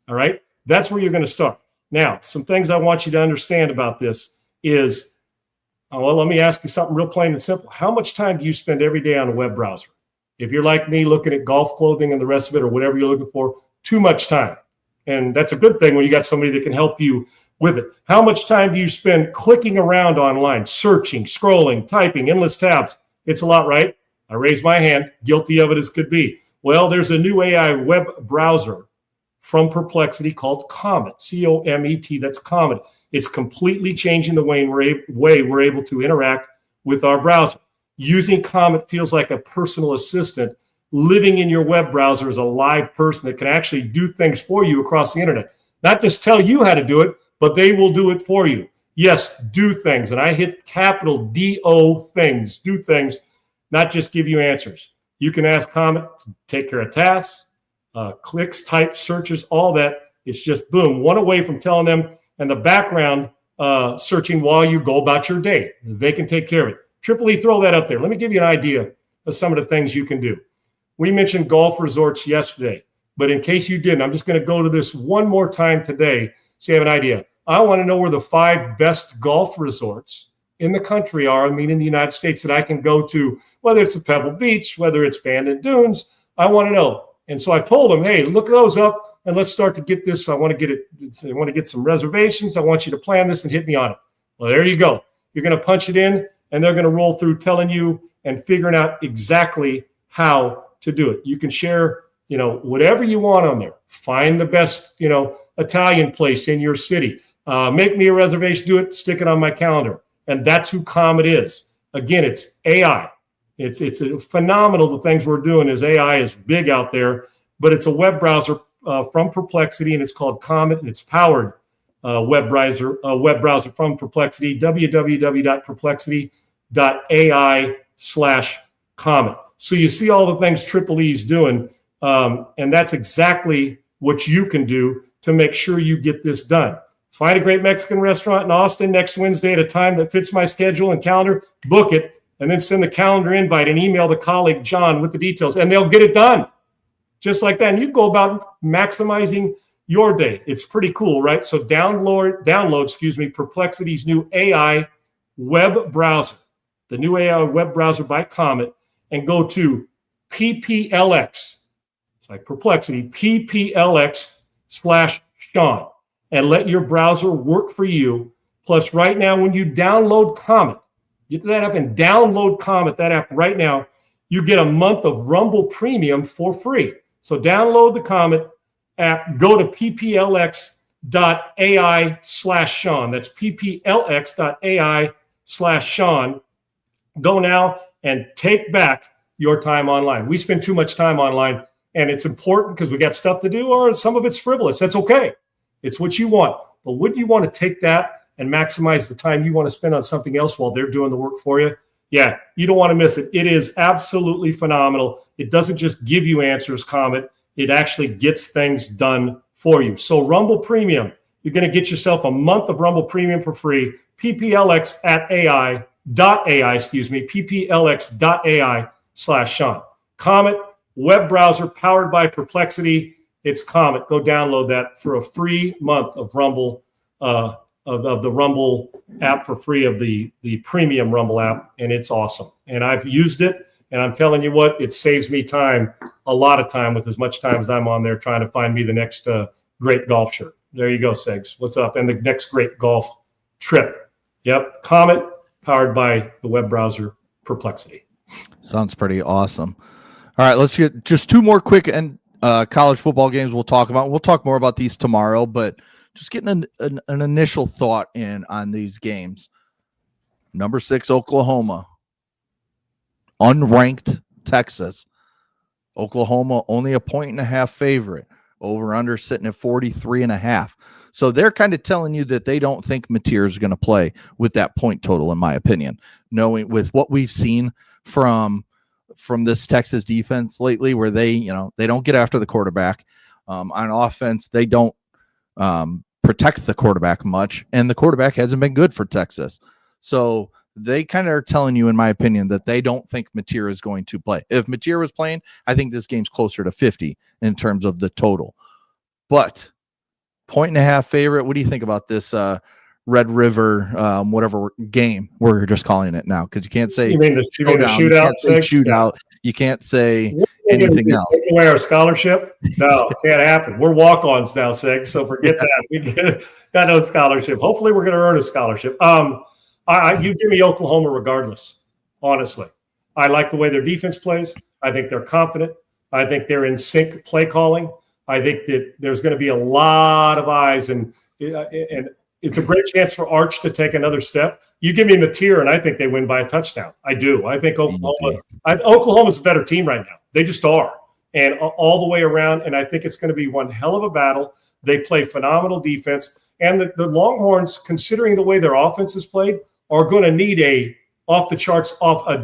All right? That's where you're going to start. Now, some things I want you to understand about this is, well, let me ask you something real plain and simple. How much time do you spend every day on a web browser? If you're like me, looking at golf clothing and the rest of it or whatever you're looking for, too much time. And that's a good thing when you got somebody that can help you with it. How much time do you spend clicking around online, searching, scrolling, typing, endless tabs? It's a lot, right? I raise my hand, guilty of it as could be. Well, there's a new AI web browser from Perplexity called Comet, C-O-M-E-T, that's Comet. It's completely changing the way we're able to interact with our browser. Using Comet feels like a personal assistant living in your web browser as a live person that can actually do things for you across the internet. Not just tell you how to do it, but they will do it for you. Yes, do things. And I hit capital D-O things, do things, not just give you answers. You can ask Comet to take care of tasks, clicks, types, searches, all that. It's just boom, one away from telling them and the background searching while you go about your day. They can take care of it. Triple E, throw that up there. Let me give you an idea of some of the things you can do. We mentioned golf resorts yesterday, but in case you didn't, I'm just going to go to this one more time today so you have an idea. I want to know where the 5 best golf resorts in the country are, in the United States, that I can go to, whether it's a Pebble Beach, whether it's Bandon Dunes. I want to know. And so I told them, hey, look those up and let's start to get this. I want to get some reservations. I want you to plan this and hit me on it. Well, there you go. You're going to punch it in and they're going to roll through telling you and figuring out exactly how to do it. You can share, whatever you want on there. Find the best, Italian place in your city. Make me a reservation, do it, stick it on my calendar. And that's who Comet is. Again, it's AI. It's phenomenal. The things we're doing is AI is big out there, but it's a web browser from Perplexity, and it's called Comet, and it's powered web browser from Perplexity, www.perplexity.ai/Comet. So you see all the things Triple E's doing, and that's exactly what you can do to make sure you get this done. Find a great Mexican restaurant in Austin next Wednesday at a time that fits my schedule and calendar, book it, and then send the calendar invite and email the colleague, John, with the details, and they'll get it done. Just like that. And you go about maximizing your day. It's pretty cool, right? So download, Perplexity's new AI web browser, the new AI web browser by Comet, and go to PPLX. It's like Perplexity, PPLX/Sean. And let your browser work for you. Plus, right now, when you download Comet, get that up and download Comet, that app right now, you get a month of Rumble Premium for free. So download the Comet app, go to pplx.ai/Sean. That's pplx.ai/Sean. Go now and take back your time online. We spend too much time online, and it's important because we got stuff to do, or some of it's frivolous. That's okay. It's what you want. But wouldn't you want to take that and maximize the time you want to spend on something else while they're doing the work for you? Yeah, you don't want to miss it. It is absolutely phenomenal. It doesn't just give you answers, Comet. It actually gets things done for you. So Rumble Premium, you're going to get yourself a month of Rumble Premium for free. PPLX.ai, PPLX.ai/Sean. Comet, web browser powered by Perplexity. It's Comet. Go download that for a free month of Rumble, of the Rumble app for free, of the premium Rumble app, and it's awesome. And I've used it, and I'm telling you what, it saves me time, a lot of time, with as much time as I'm on there trying to find me the next great golf shirt. There you go, Segs. What's up? And the next great golf trip. Yep, Comet, powered by the web browser Perplexity. Sounds pretty awesome. All right, let's get just 2 more quick and college football games we'll talk about. We'll talk more about these tomorrow, but just getting an initial thought in on these games. Number 6, Oklahoma. Unranked Texas. Oklahoma only a 1.5 favorite. Over under sitting at 43.5. So they're kind of telling you that they don't think Mateer is going to play with that point total, in my opinion. Knowing with what we've seen from this Texas defense lately, where they don't get after the quarterback. On offense, they don't protect the quarterback much, and the quarterback hasn't been good for Texas. So they kind of are telling you, in my opinion, that they don't think Mateer is going to play. If Mateer was playing, I think this game's closer to 50 in terms of the total. But 1.5 favorite, what do you think about this Red River, whatever game we're just calling it now? Because you can't say shootout. You can't say anything else. Take away our scholarship? No, it can't happen. We're walk-ons now, Sig. So forget that. We got no scholarship. Hopefully, we're going to earn a scholarship. You give me Oklahoma regardless. Honestly, I like the way their defense plays. I think they're confident. I think they're in sync play calling. I think that there's going to be a lot of eyes, and it's a great chance for Arch to take another step. You give me Mateer, and I think they win by a touchdown. I do. I think Oklahoma's a better team right now. They just are, and all the way around. And I think it's going to be one hell of a battle. They play phenomenal defense, and the Longhorns, considering the way their offense is played, are going to need a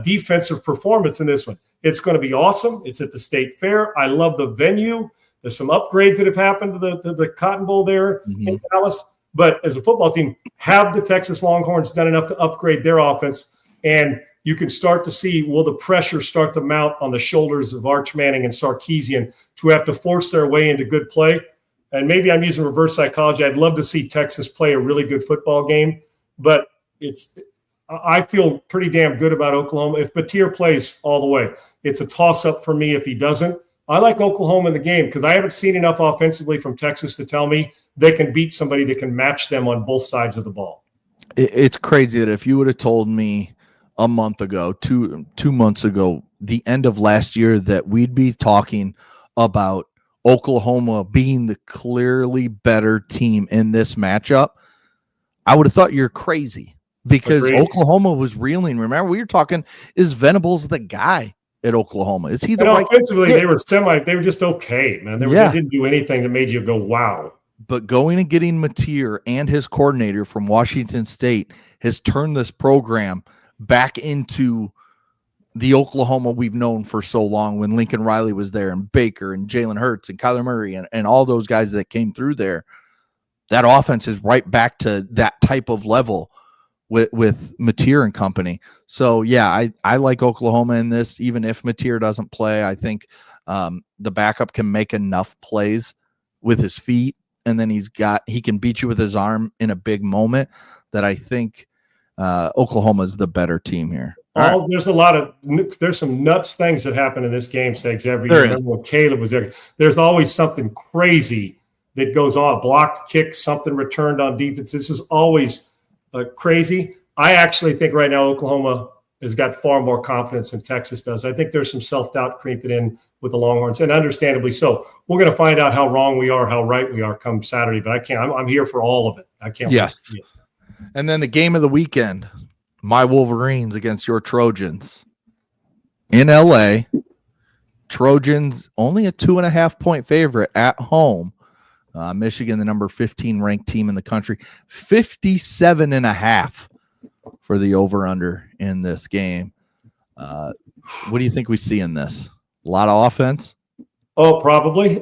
defensive performance in this one. It's going to be awesome. It's at the State Fair. I love the venue. There's some upgrades that have happened to the Cotton Bowl there in Dallas. But as a football team, have the Texas Longhorns done enough to upgrade their offense? And you can start to see, will the pressure start to mount on the shoulders of Arch Manning and Sarkisian to have to force their way into good play? And maybe I'm using reverse psychology. I'd love to see Texas play a really good football game. But I feel pretty damn good about Oklahoma. If Mateer plays all the way, it's a toss-up for me if he doesn't. I like Oklahoma in the game because I haven't seen enough offensively from Texas to tell me they can beat somebody that can match them on both sides of the ball. It's crazy that if you would have told me a month ago, two months ago, the end of last year, that we'd be talking about Oklahoma being the clearly better team in this matchup, I would have thought you're crazy because Agreed. Oklahoma was reeling. Remember, we were talking, is Venables the guy at Oklahoma? Is he the right? Offensively, they were just okay, man. They didn't do anything that made you go, wow. But going and getting Mateer and his coordinator from Washington State has turned this program back into the Oklahoma we've known for so long, when Lincoln Riley was there and Baker and Jalen Hurts and Kyler Murray and all those guys that came through there. That offense is right back to that type of level with Mateer and company. So, yeah, I like Oklahoma in this, even if Mateer doesn't play. I think the backup can make enough plays with his feet, and then he can beat you with his arm in a big moment, that I think Oklahoma is the better team here. There's some nuts things that happen in this game, Segs, every year. Remember when Caleb was there? There's always something crazy that goes on. Blocked kick, something returned on defense. This is always crazy. I actually think right now Oklahoma has got far more confidence than Texas does. I think there's some self-doubt creeping in with the Longhorns, and understandably so. We're going to find out how wrong we are, how right we are come Saturday, but I'm here for all of it. I can't wait to see it. And then the game of the weekend, my Wolverines against your Trojans in LA. Trojans only a 2.5-point favorite at home. Michigan, the number 15 ranked team in the country, 57.5 for the over-under in this game. What do you think we see in this? A lot of offense? Oh, probably.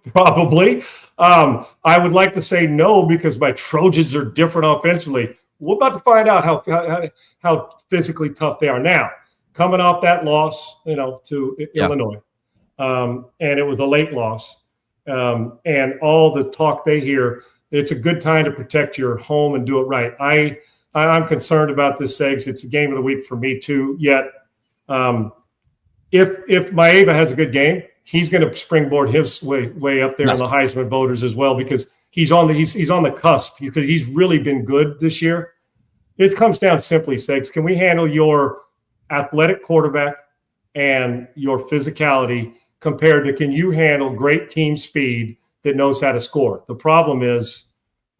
Probably. I would like to say no, because my Trojans are different offensively. We're about to find out how physically tough they are now. Coming off that loss, to Illinois, and it was a late loss. And all the talk they hear, it's a good time to protect your home and do it right. I'm concerned about this, Segs. It's a game of the week for me too. Yet, if Maeva has a good game, he's going to springboard his way up there in the Heisman voters as well, because he's on the cusp, because he's really been good this year. It comes down simply, Segs. Can we handle your athletic quarterback and your physicality compared to, can you handle great team speed that knows how to score? The problem is,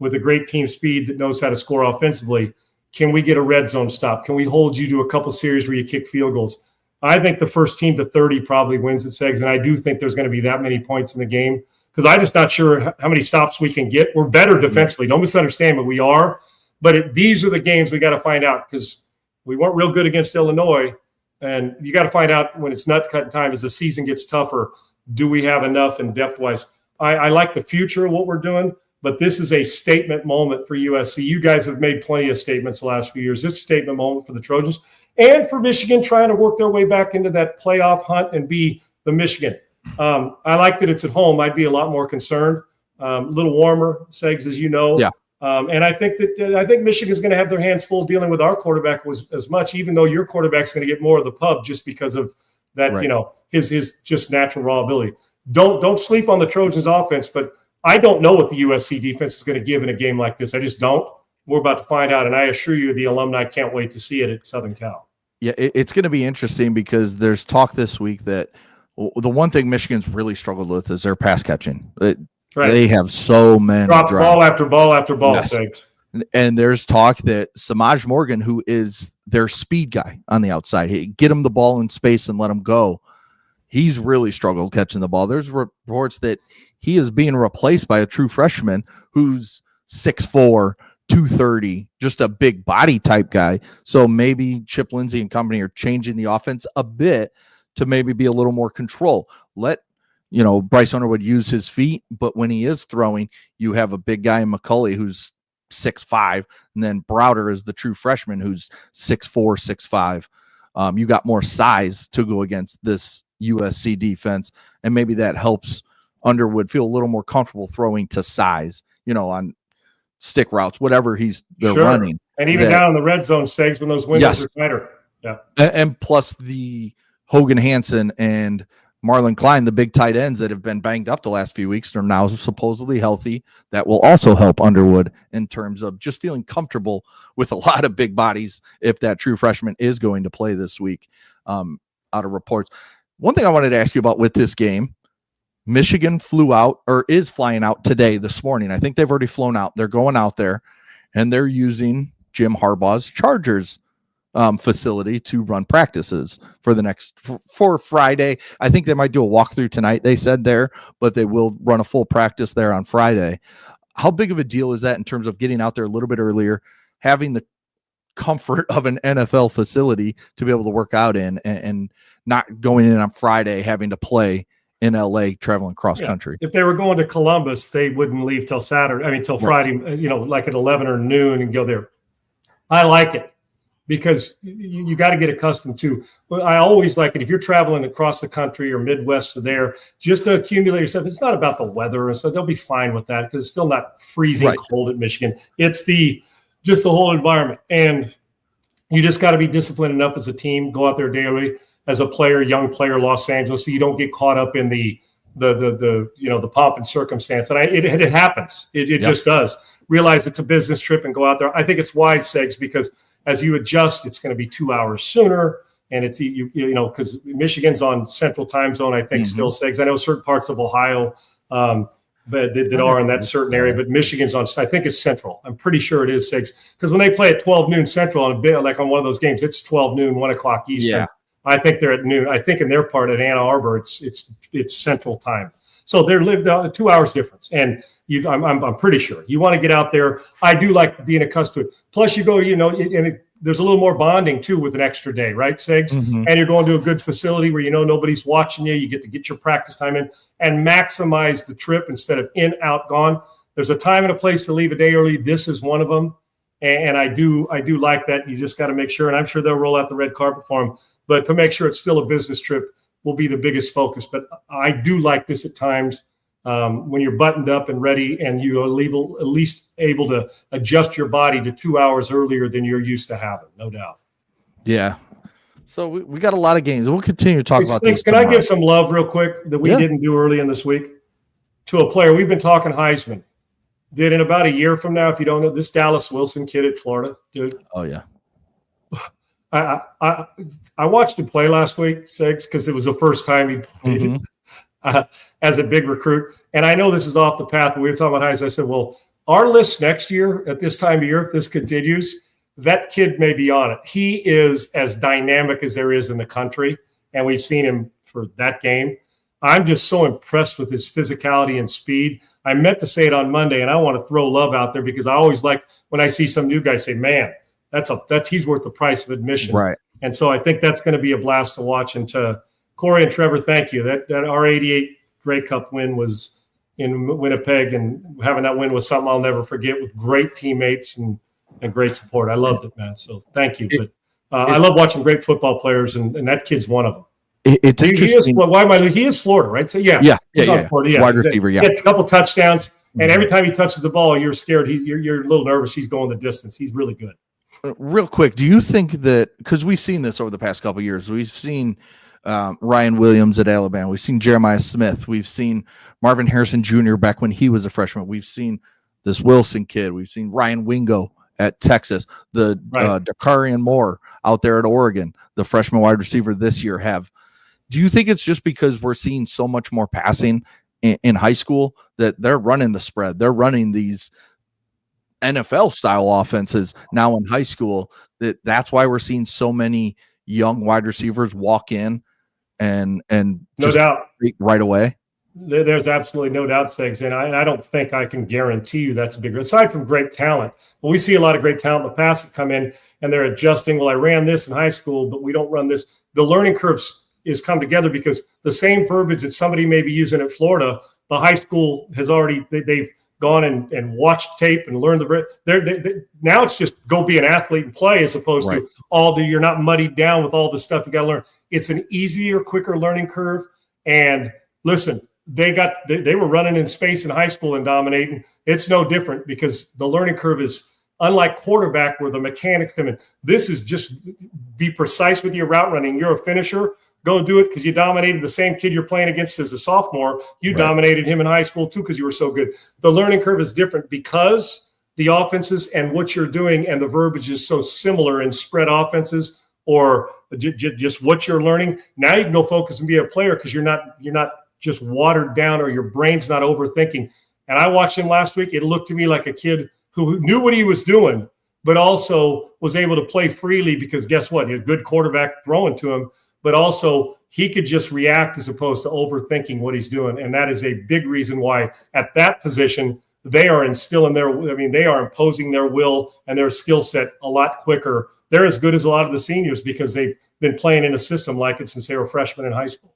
with a great team speed that knows how to score offensively, can we get a red zone stop? Can we hold you to a couple series where you kick field goals? I think the first team to 30 probably wins at Segs, and I do think there's going to be that many points in the game, because I'm just not sure how many stops we can get. We're better defensively. Don't misunderstand, but we are. But these are the games we got to find out, because we weren't real good against Illinois, and you got to find out when it's nut cutting time as the season gets tougher. Do we have enough in depth-wise? I like the future of what we're doing, but this is a statement moment for USC. You guys have made plenty of statements the last few years. It's a statement moment for the Trojans and for Michigan trying to work their way back into that playoff hunt and be the Michigan. I like that it's at home. I'd be a lot more concerned. A little warmer, Segs, as you know. Yeah. And I think Michigan's going to have their hands full dealing with our quarterback as much, even though your quarterback's going to get more of the pub just because of that, right. His just natural raw ability. Don't sleep on the Trojans offense, but I don't know what the USC defense is going to give in a game like this. I just don't. We're about to find out, and I assure you the alumni can't wait to see it at Southern Cal. Yeah, it's going to be interesting, because there's talk this week that The one thing Michigan's really struggled with is their pass catching. Right. They have so many drops. Ball after ball after ball. Yes. And there's talk that Samaj Morgan, who is their speed guy on the outside, get him the ball in space and let him go. He's really struggled catching the ball. There's reports that he is being replaced by a true freshman who's 6'4", 230, just a big body type guy. So maybe Chip Lindsey and company are changing the offense a bit to maybe be a little more control. Let Bryce Underwood use his feet, but when he is throwing, you have a big guy in McCulley who's 6'5", and then Browder is the true freshman who's 6'4", 6'5". You got more size to go against this USC defense, and maybe that helps Underwood feel a little more comfortable throwing to size, on stick routes, whatever they're running. And even down in the red zone, Segs, when those windows are tighter. Yeah. And plus the Hogan Hansen and Marlon Klein, the big tight ends that have been banged up the last few weeks, are now supposedly healthy. That will also help Underwood in terms of just feeling comfortable with a lot of big bodies if that true freshman is going to play this week, out of reports. One thing I wanted to ask you about with this game, Michigan flew out or is flying out today, this morning. I think they've already flown out. They're going out there, and they're using Jim Harbaugh's Chargers facility to run practices for Friday. I think they might do a walkthrough tonight, they said there, but they will run a full practice there on Friday. How big of a deal is that in terms of getting out there a little bit earlier, having the comfort of an NFL facility to be able to work out in, and not going in on Friday, having to play in LA, traveling cross country? If they were going to Columbus, they wouldn't leave till Friday, like at 11 or noon and go there. I like it, because you got to get accustomed to. I always like it if you're traveling across the country or Midwest to there, just to accumulate yourself. It's not about the weather, so they'll be fine with that because it's still not freezing cold at Michigan. It's just the whole environment, and you just got to be disciplined enough as a team. Go out there daily as a player, young player, Los Angeles, so you don't get caught up in the pomp and circumstance. And it happens. It just does. Realize it's a business trip and go out there. I think it's wise, Segs, because as you adjust, it's going to be 2 hours sooner, and it's because Michigan's on Central Time Zone. I think still, Segs. I know certain parts of Ohio, but that are in that certain area, but Michigan's on. I think it's Central. I'm pretty sure it is, Segs, because when they play at 12 noon Central on on one of those games, it's 12 noon, 1 o'clock Eastern. Yeah. I think they're at noon. I think in their part at Ann Arbor, it's Central Time. So they're 2 hours difference, and I'm pretty sure you want to get out there. I do like being accustomed to it. Plus, you go, there's a little more bonding too with an extra day, right, Segs? And you're going to a good facility where nobody's watching you. You get to get your practice time in and maximize the trip instead of in, out, gone. There's a time and a place to leave a day early. This is one of them, and I do like that. You just got to make sure, and I'm sure they'll roll out the red carpet for them. But to make sure it's still a business trip will be the biggest focus. But I do like this at times when you're buttoned up and ready, and you are at least able to adjust your body to 2 hours earlier than you're used to having, no doubt. Yeah. So we got a lot of games. We'll continue to talk about this. Can I give some love real quick that we didn't do early in this week to a player? We've been talking Heisman. Did in about a year from now, if you don't know, this Dallas Wilson kid at Florida, dude. Oh, yeah. I watched him play last week, Segs, because it was the first time he played as a big recruit. And I know this is off the path. We were talking about Heisman. I said, well, our list next year at this time of year, if this continues, that kid may be on it. He is as dynamic as there is in the country, and we've seen him for that game. I'm just so impressed with his physicality and speed. I meant to say it on Monday, and I want to throw love out there because I always like when I see some new guy say, man, he's worth the price of admission. Right. And so I think that's going to be a blast to watch. And to Corey and Trevor, thank you. That our 88 Grey Cup win was in Winnipeg, and having that win was something I'll never forget, with great teammates and great support. I loved it, man. So thank you. But I love watching great football players, and that kid's one of them. It's interesting. He is Florida, right? So he's on Florida. Yeah, wide receiver. Yeah, he had a couple touchdowns, and every time he touches the ball, you're scared. You're a little nervous. He's going the distance. He's really good. Real quick, do you think that, because we've seen this over the past couple of years, we've seen Ryan Williams at Alabama, we've seen Jeremiah Smith, we've seen Marvin Harrison Jr. back when he was a freshman, we've seen this Wilson kid, we've seen Ryan Wingo at Texas, Dakarian Moore out there at Oregon, the freshman wide receiver this year. Do you think it's just because we're seeing so much more passing in high school that they're running the spread? They're running these NFL style offenses now in high school. That's why we're seeing so many young wide receivers walk in and no doubt right away. There's absolutely no doubt, Segs, and I don't think I can guarantee you that's a big, aside from great talent. But we see a lot of great talent in the past that come in and they're adjusting. Well, I ran this in high school, but we don't run this. The learning curves is come together because the same verbiage that somebody may be using at Florida, the high school has already, they've gone and watched tape and learned now it's just go be an athlete and play, as opposed to you're not muddied down with all the stuff you got to learn. It's an easier, quicker learning curve. And listen, they were running in space in high school and dominating. It's no different because the learning curve is unlike quarterback where the mechanics come in. This is just be precise with your route running. You're a finisher. Go do it because you dominated the same kid you're playing against as a sophomore. You dominated him in high school too because you were so good. The learning curve is different because the offenses and what you're doing and the verbiage is so similar in spread offenses or just what you're learning. Now you can go focus and be a player because you're not just watered down or your brain's not overthinking. And I watched him last week. It looked to me like a kid who knew what he was doing, but also was able to play freely because guess what? He had a good quarterback throwing to him, but also he could just react as opposed to overthinking what he's doing. And that is a big reason why at that position, they are instilling they are imposing their will and their skill set a lot quicker. They're as good as a lot of the seniors because they've been playing in a system like it since they were freshmen in high school.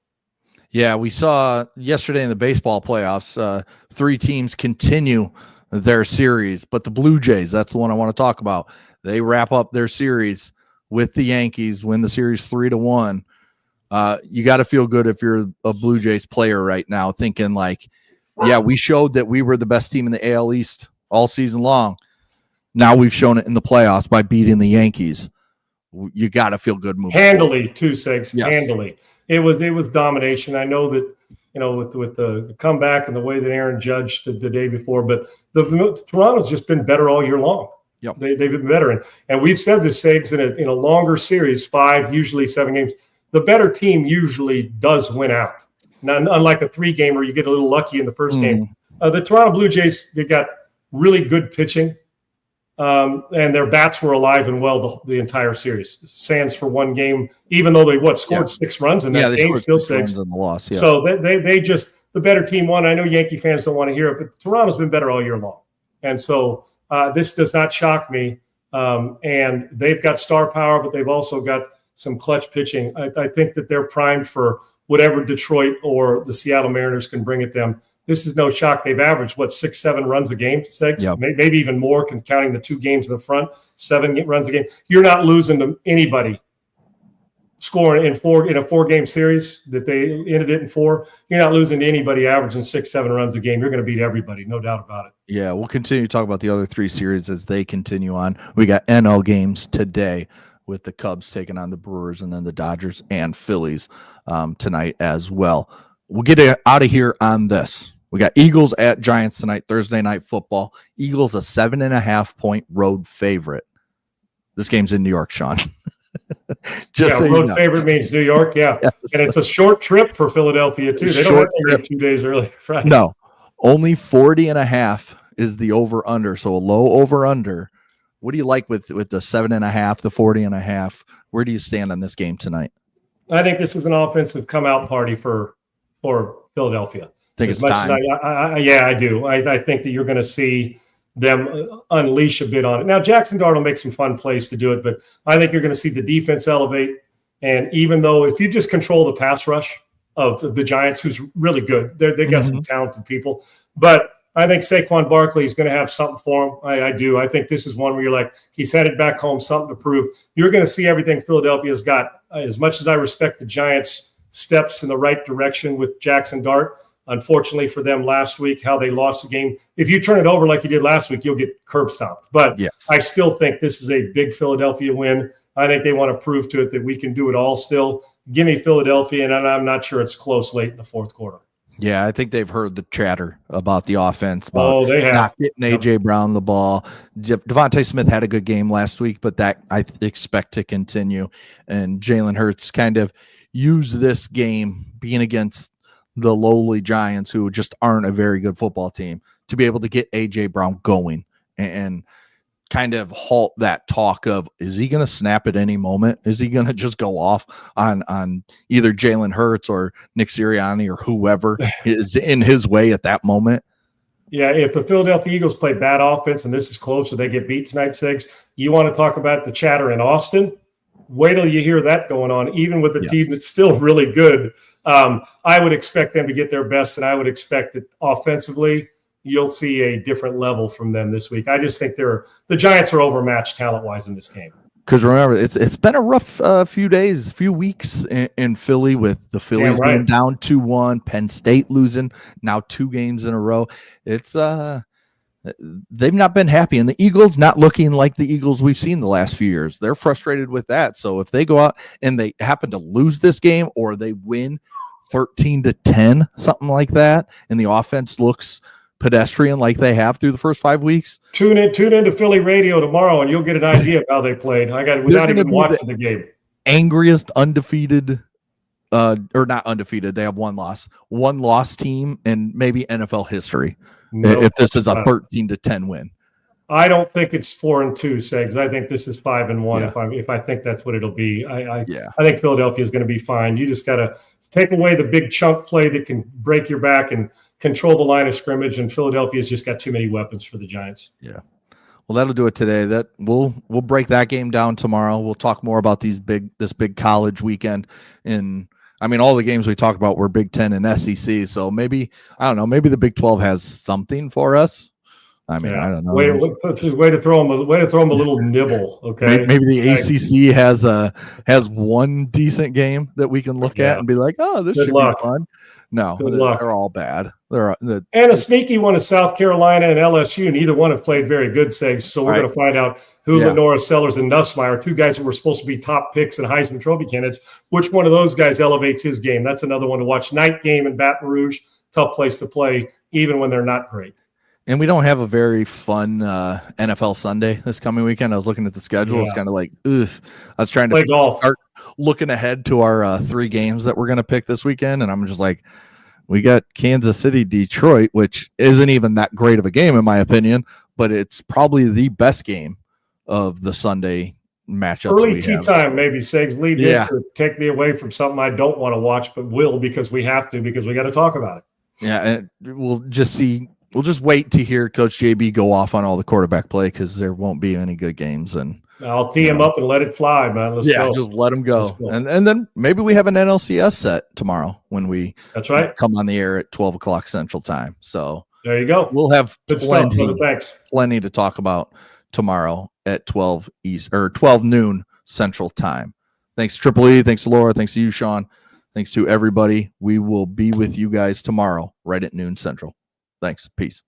Yeah, we saw yesterday in the baseball playoffs, 3 teams continue their series, but the Blue Jays, that's the one I want to talk about. They wrap up their series with the Yankees, win the series 3-1. You got to feel good if you're a Blue Jays player right now, thinking like, yeah, we showed that we were the best team in the AL East all season long. Now we've shown it in the playoffs by beating the Yankees. You got to feel good moving handily forward. Too, Segs. Yes. Handily. It was domination. I know that, with the comeback and the way that Aaron judged the day before, but Toronto's just been better all year long. Yep. They've been better. And we've said this, Segs, in a longer series, 5, usually 7 games, the better team usually does win out. Now, unlike a 3-game where you get a little lucky in the first game. The Toronto Blue Jays, they got really good pitching. And their bats were alive and well the entire series. Sans for 1 game, even though they scored 6 runs in that game, still 6 in the loss. Yeah. So they just the better team won. I know Yankee fans don't want to hear it, but Toronto's been better all year long, and so this does not shock me. And they've got star power, but they've also got some clutch pitching. I think that they're primed for whatever Detroit or the Seattle Mariners can bring at them. This is no shock. They've averaged 6-7 runs a game, 6, maybe even more, counting the 2 games in the front, 7 runs a game. You're not losing to anybody scoring in a 4-game series that they ended it in 4. You're not losing to anybody averaging 6-7 runs a game. You're going to beat everybody, no doubt about it. Yeah, we'll continue to talk about the other 3 series as they continue on. We got NL games today with the Cubs taking on the Brewers and then the Dodgers and Phillies tonight as well. We'll get out of here on this. We got Eagles at Giants tonight, Thursday Night Football. Eagles a 7.5-point road favorite. This game's in New York, Sean. Road favorite means New York, yes. And it's a short trip for Philadelphia, too. They don't have to leave 2 days early. Right? No, only 40.5 is the over-under, so a low over-under. What do you like with the 7.5, the 40.5? Where do you stand on this game tonight? I think this is an offensive come-out party for Philadelphia. Think it's time. I do. I think that you're going to see them unleash a bit on it. Now, Jackson Dart will make some fun plays to do it, but I think you're going to see the defense elevate. And even though if you just control the pass rush of the Giants, who's really good, they got some talented people. But I think Saquon Barkley is going to have something for him. I do. I think this is one where you're like, he's headed back home, something to prove. You're going to see everything Philadelphia's got. As much as I respect the Giants' steps in the right direction with Jackson Dart, unfortunately for them last week, how they lost the game. If you turn it over like you did last week, you'll get curb stomped. But I still think this is a big Philadelphia win. I think they want to prove to it that we can do it all still. Give me Philadelphia, and I'm not sure it's close late in the 4th quarter. Yeah, I think they've heard the chatter about the offense, about They have. not getting A.J. Brown the ball. Devontae Smith had a good game last week, but that I expect to continue. And Jalen Hurts kind of used this game being against the lowly Giants, who just aren't a very good football team, to be able to get A.J. Brown going and kind of halt that talk of, is he going to snap at any moment? Is he going to just go off on either Jalen Hurts or Nick Sirianni or whoever is in his way at that moment? Yeah, if the Philadelphia Eagles play bad offense and this is close or they get beat tonight, Segs, you want to talk about the chatter in Austin? Wait till you hear that going on, even with a team that's still really good. I would expect them to get their best, and I would expect that offensively you'll see a different level from them this week. I just think the Giants are overmatched talent-wise in this game. Because remember, it's been a rough few weeks in Philly, with the Phillies being down 2-1, Penn State losing now 2 games in a row. It's they've not been happy, and the Eagles not looking like the Eagles we've seen the last few years. They're frustrated with that. So if they go out and they happen to lose this game, or they win 13-10, something like that, and the offense looks pedestrian like they have through the first 5 weeks. Tune into Philly radio tomorrow, and you'll get an idea of how they played. Without even watching the game. Angriest undefeated, or not undefeated. They have one loss team in maybe NFL history. If this is a 13-10 win. I don't think it's 4-2, Segs. I think this is 5-1. Yeah. If I think that's what it'll be, I think Philadelphia is going to be fine. You just got to take away the big chunk play that can break your back and control the line of scrimmage. And Philadelphia's just got too many weapons for the Giants. Yeah. Well, that'll do it today. That we'll break that game down tomorrow. We'll talk more about this big college weekend. All the games we talked about were Big Ten and SEC. So maybe, I don't know, maybe the Big 12 has something for us. I don't know. Way to throw them a little nibble. Okay. Maybe the ACC has one decent game that we can look at and be like, oh, this should be fun. No, they're all bad. And a sneaky one is South Carolina and LSU. Neither one have played very good, Segs. So we're going to find out who Lenora, Sellers, and Nussmeier, 2 guys that were supposed to be top picks and Heisman Trophy candidates, which one of those guys elevates his game. That's another one to watch. Night game in Baton Rouge, tough place to play, even when they're not great. And we don't have a very fun NFL Sunday this coming weekend. I was looking at the schedule. It's kind of like, I was trying to start looking ahead to our 3 games that we're going to pick this weekend. And I'm just like, we got Kansas City, Detroit, which isn't even that great of a game in my opinion, but it's probably the best game of the Sunday matchups. Early tea time, maybe, Segs. Lead in to take me away from something I don't want to watch, but will because we have to, because we got to talk about it. Yeah, and we'll just see. We'll just wait to hear Coach JB go off on all the quarterback play, because there won't be any good games. And I'll tee him up and let it fly, man. Let's go. Just let him go. And then maybe we have an NLCS set tomorrow when we come on the air at 12 o'clock Central Time. So there you go. We'll have plenty to talk about tomorrow at 12 noon Central Time. Thanks, Triple E. Thanks to Laura. Thanks to you, Sean. Thanks to everybody. We will be with you guys tomorrow right at noon Central. Thanks. Peace.